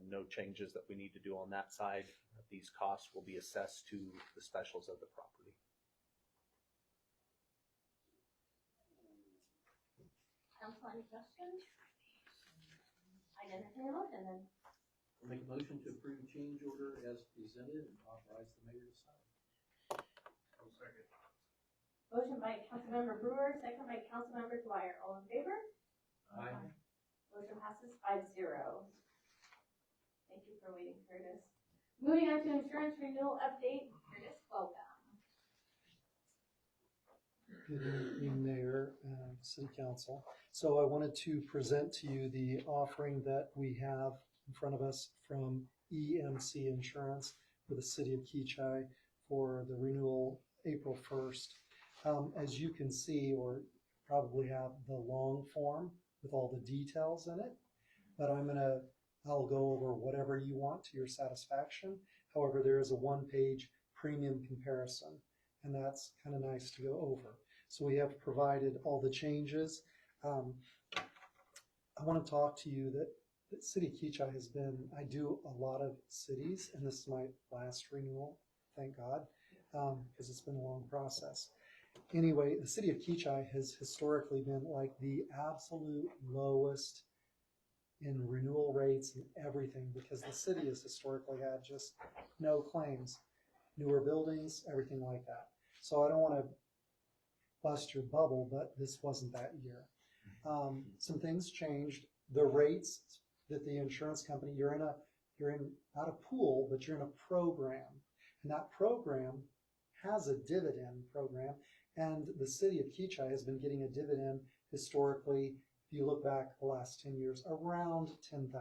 No changes that we need to do on that side. These costs will be assessed to the specials of the property. Council, any questions? I entertain a motion then. Make a motion to approve change order as presented and authorize the mayor to sign. I'll second. Motion by Councilmember Brewer, second by Councilmember Dwyer. All in favor? Aye. Motion passes 5-0. Thank you for waiting, Curtis. Moving on to insurance renewal update. Curtis, welcome. Good evening, Mayor and City Council. So I wanted to present to you the offering that we have in front of us from EMC Insurance for the City of Kechi for the renewal April 1st. As you can see, or probably have the long form with all the details in it, but I'll go over whatever you want to your satisfaction. However, there is a one-page premium comparison, and that's kind of nice to go over. So we have provided all the changes. I want to talk to you that the City of Kechi has been, I do a lot of cities, and this is my last renewal, thank God, because it's been a long process. Anyway, the City of Kechi has historically been like the absolute lowest in renewal rates and everything, because the city has historically had just no claims, newer buildings, everything like that. So I don't want to bust your bubble, but this wasn't that year. Some things changed. The rates that the insurance company, you're in not a pool, but you're in a program, and that program has a dividend program, and the City of Kechi has been getting a dividend historically. If you look back the last 10 years, around $10,000.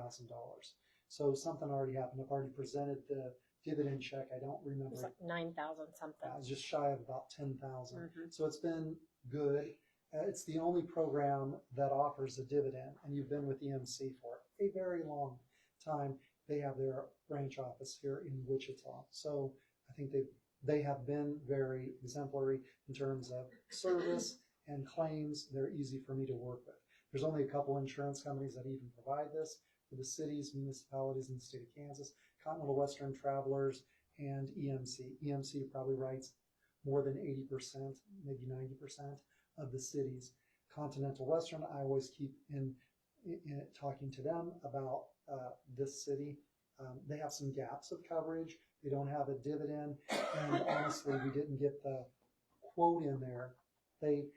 So something already happened. I've already presented the dividend check. I don't remember. It was like 9,000 something. I was just shy of about 10,000. So it's been good. It's the only program that offers a dividend, and you've been with EMC for a very long time. they have their branch office here in Wichita. So I think they have been very exemplary in terms of service and claims. They're easy for me to work with. There's only a couple insurance companies that even provide this for the cities, municipalities in the state of Kansas, Continental Western Travelers, and EMC. EMC probably writes more than 80%, maybe 90% of the cities. Continental Western, I always keep in talking to them about this city. They have some gaps of coverage. They don't have a dividend. And honestly, we didn't get the quote in there. They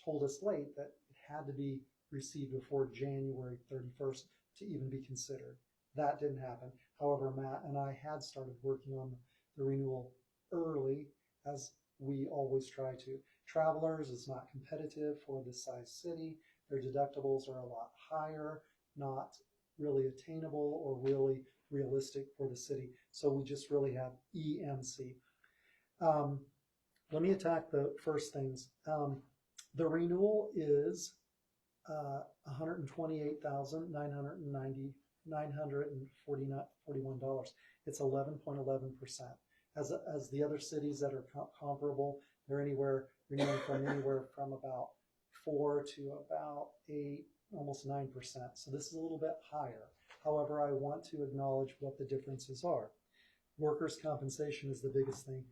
told us late that it had to be received before January 31st to even be considered. That didn't happen. However, Matt and I had started working on the renewal early, as we always try to. Travelers is not competitive for this size city. Their deductibles are a lot higher, not really attainable or really realistic for the city. So we just really have EMC. Let me attack the first things. The renewal is $128,941. It's 11.11%. As the other cities that are comparable, they're renewing from anywhere from about 4 to about 8, almost 9%. So this is a little bit higher. However, I want to acknowledge what the differences are. Workers' compensation is the biggest thing.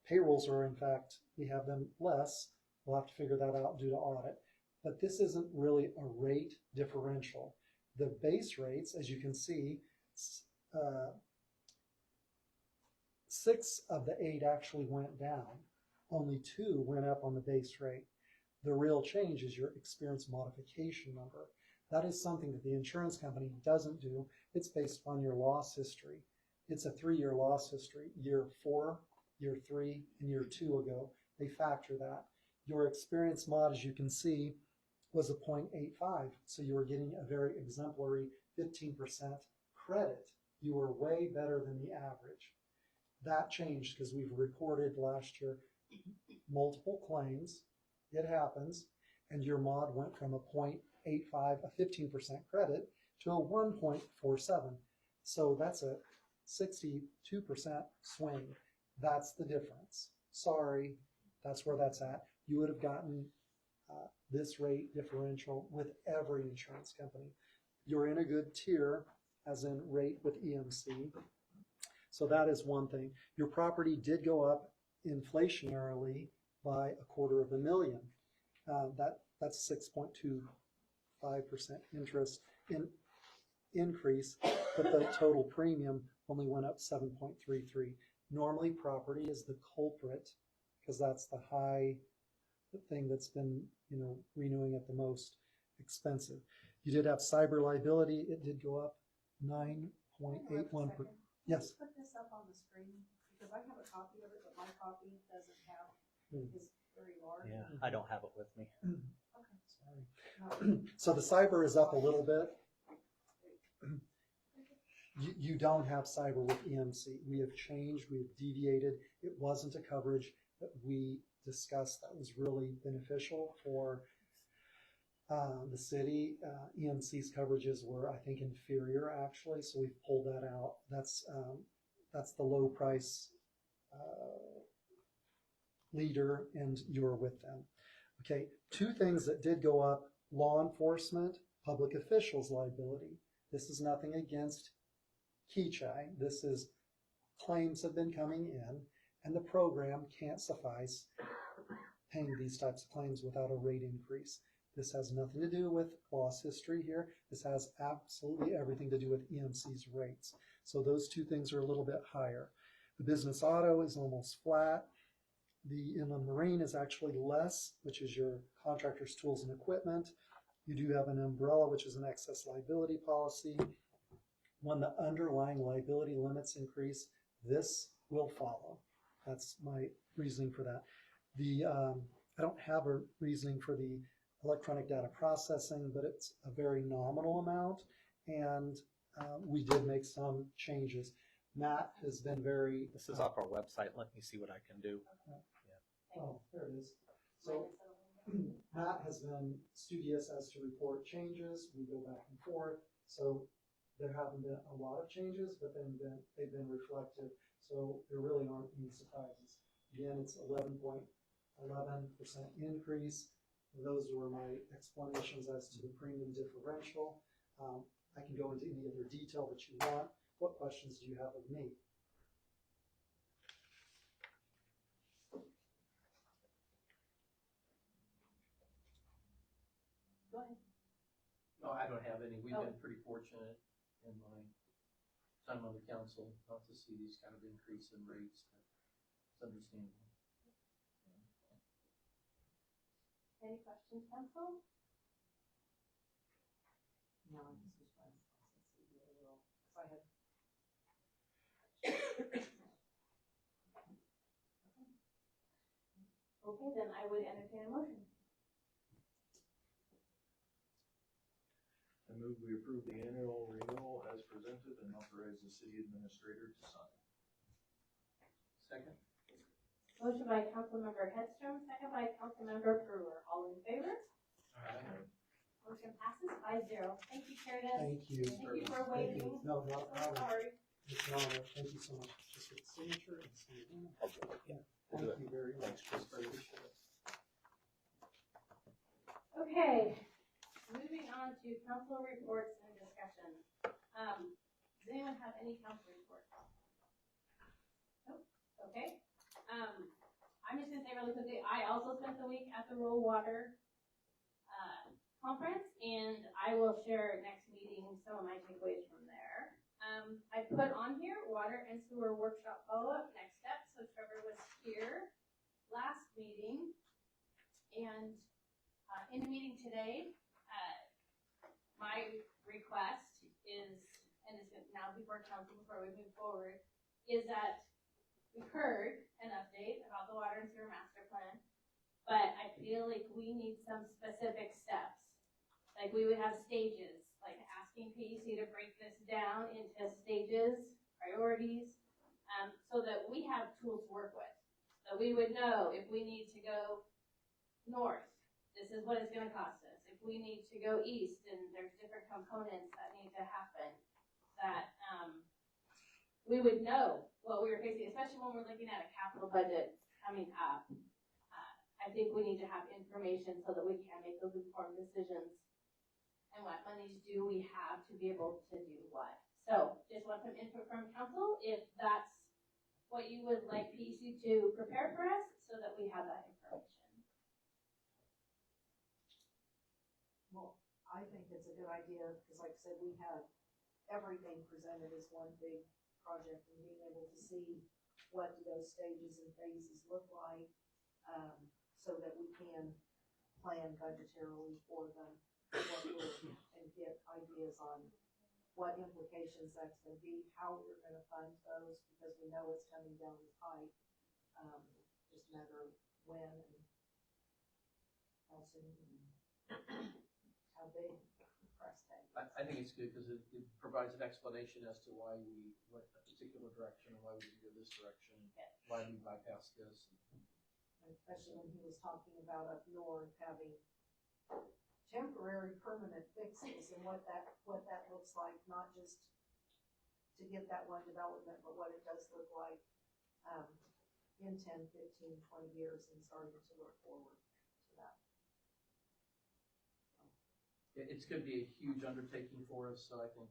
Payrolls are, in fact, we have them less. We'll have to figure that out due to audit. But this isn't really a rate differential. The base rates, as you can see, 6 of the 8 actually went down. Only 2 went up on the base rate. The real change is your experience modification number. That is something that the insurance company doesn't do. It's based on your loss history. It's a 3-year loss history, year 4, year 3, and year 2 ago. They factor that. Your experience mod, as you can see, was a 0.85. So you were getting a very exemplary 15% credit. You were way better than the average. That changed because we've recorded last year multiple claims. It happens. And your mod went from a 0.85, a 15% credit, to a 1.47. So that's a 62% swing. That's the difference. Sorry, that's where that's at. You would have gotten this rate differential with every insurance company. You're in a good tier, as in rate with EMC. So that is one thing. Your property did go up inflationarily by $250,000. That's 6.25% interest increase, but the total premium only went up 7.33. Normally, property is the culprit because that's the thing that's been, renewing at the most expensive. You did have cyber liability. It did go up 9.81%. Yes. Put this up on the screen because I have a copy of it, but my copy doesn't have. Is very large. Yeah, I don't have it with me. Okay. Sorry. So the cyber is up a little bit. You don't have cyber with EMC. We have changed. We have deviated. It wasn't a coverage that we discussed that was really beneficial for the city. EMC's coverages were, I think, inferior actually. So we've pulled that out. That's the low price leader, and you were with them. Okay, 2 things that did go up: law enforcement, public officials liability. This is nothing against Kechi. This is claims have been coming in, and the program can't suffice paying these types of claims without a rate increase. This has nothing to do with loss history here. This has absolutely everything to do with EMC's rates. So those 2 things are a little bit higher. The business auto is almost flat. The inland marine is actually less, which is your contractor's tools and equipment. You do have an umbrella, which is an excess liability policy. When the underlying liability limits increase, this will follow. That's my reasoning for that. I don't have a reasoning for the electronic data processing, but it's a very nominal amount, and we did make some changes. Matt has been very... This is off our website. Let me see what I can do. Oh, there it is. So Matt has been studious as to report changes. We go back and forth. So there haven't been a lot of changes, but then they've been reflective, so there really aren't any surprises. Again, it's 11.11% increase. Those were my explanations as to the premium differential. I can go into any other detail that you want. What questions do you have of me? Go ahead. No, I don't have any. We've Oh. been pretty fortunate in my time on the council not to see these kind of increase in rates. It's understandable. Any questions, council? No, I just was trying to process it a little, because I had. Okay, then I would entertain a motion. I move we approve the annual renewal as presented and authorize the city administrator to sign. Second? Motion by Councilmember Hedstrom, second by Councilmember Brewer. All in favor? Motion passes 5-0. Thank you, Curtis. Thank you. Thank you for Thank waiting. you. No, not a So problem. sorry. It's an honor. Thank you so much. Just with signature and signature. Yeah. Thank you very much. Okay, moving on to council reports and discussion. Does anyone have any council reports? Nope. Okay. I'm just gonna say really quickly, I also spent the week at the rural water conference, and I will share next meeting some of my takeaways from there. I put on here water and sewer workshop follow-up next steps. So Trevor was here last meeting, and in the meeting today, my request is, and it's now before council, before we move forward, is that we heard an update about the water and sewer master plan, but I feel like we need some specific steps. Like we would have stages, like asking PEC to break this down into stages, priorities, so that we have tools to work with. So we would know if we need to go north, this is what it's gonna cost us. If we need to go east, and there's different components that need to happen, that we would know what we were facing, especially when we're looking at a capital budget coming up. I think we need to have information so that we can make those informed decisions. And what monies do we have to be able to do what? So just want some input from council if that's what you would like PEC to prepare for us so that we have that information. Well, I think it's a good idea, because like I said, we have everything presented as one big project, and being able to see what do those stages and phases look like, so that we can plan budgetarily for them, and get ideas on what implications that's gonna be, how we're gonna fund those, because we know it's coming down the pipe. Just a matter of when and how soon and how big the price tag. I think it's good because it provides an explanation as to why we went a particular direction and why we didn't go this direction, why we bypassed this. Especially when he was talking about up north having temporary permanent fixes, and what that looks like, not just to get that one development, but what it does look like in 10, 15, 20 years, and starting to look forward to that. It's going to be a huge undertaking for us, so I think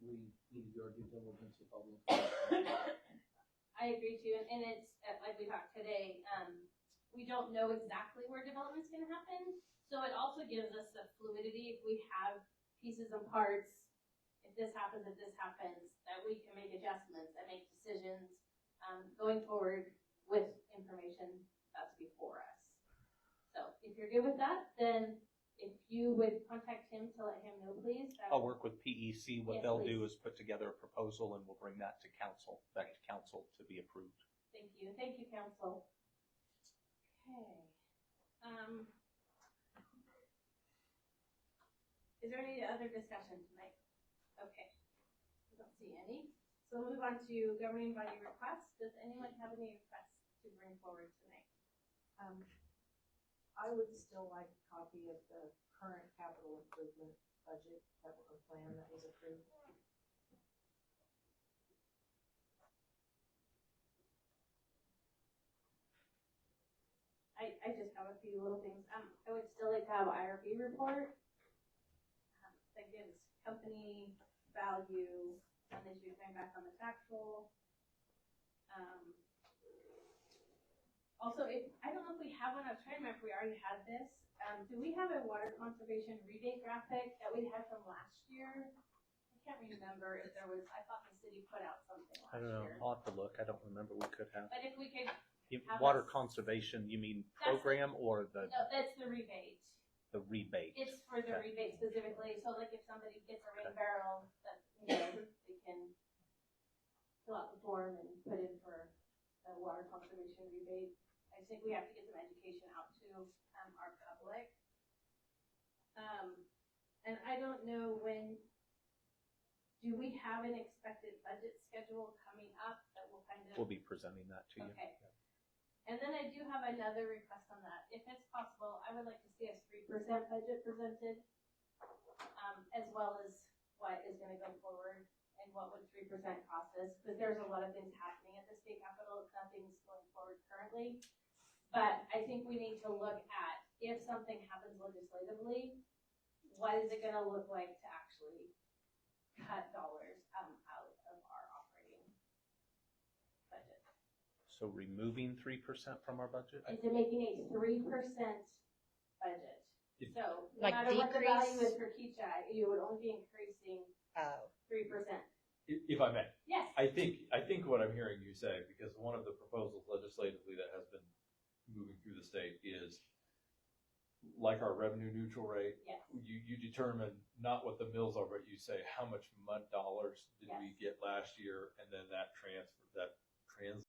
we need to do our due diligence with all the information. I agree too, and it's like we talked today. We don't know exactly where development's going to happen, so it also gives us the fluidity if we have pieces and parts. If this happens, that we can make adjustments and make decisions going forward with information that's before us. So if you're good with that, then if you would contact him to let him know, please. I'll work with PEC. What Yes, they'll please. do is put together a proposal and we'll bring that to council, back to council to be approved. Thank you. Thank you, council. Okay. Is there any other discussion tonight? Okay. I don't see any. So we'll move on to governing body requests. Does anyone have any requests to bring forward tonight? I would still like a copy of the current capital improvement budget that or plan that was approved. I just have a few little things. I would still like to have IRB report that gives company value when they should be paying back on the tax roll. Also, I don't know if we have one. I was trying to remember if we already had this. Do we have a water conservation rebate graphic that we had from last year? I can't remember if there was. I thought the city put out something last I don't know. year. I'll have to look. I don't remember. We could have. But if we could. Water conservation, you mean program or the? No, that's the rebate. The rebate. It's for the Okay. rebate specifically, so like if somebody gets a rain barrel, that, you know, they can fill out the form and put in for a water conservation rebate. I think we have to get some education out to, our public. And I don't know when, do we have an expected budget schedule coming up that will kind of? We'll be presenting that to you. Okay. And then I do have another request on that. If it's possible, I would like to see a 3% budget presented, as well as what is gonna go forward and what would 3% cost us, because there's a lot of things happening at the state capitol. Nothing's going forward currently. But I think we need to look at, if something happens legislatively, what is it gonna look like to actually cut dollars out of our operating budget? So removing 3% from our budget? Is it making a 3% budget? So, no Like matter what the decrease? value is for Kechi, you would only be increasing 3%. If I may. Yes. I think what I'm hearing you say, because one of the proposals legislatively that has been moving through the state is like our revenue neutral rate. Yes. You determine not what the mills are, but you say how much dollars did we get last year, and then that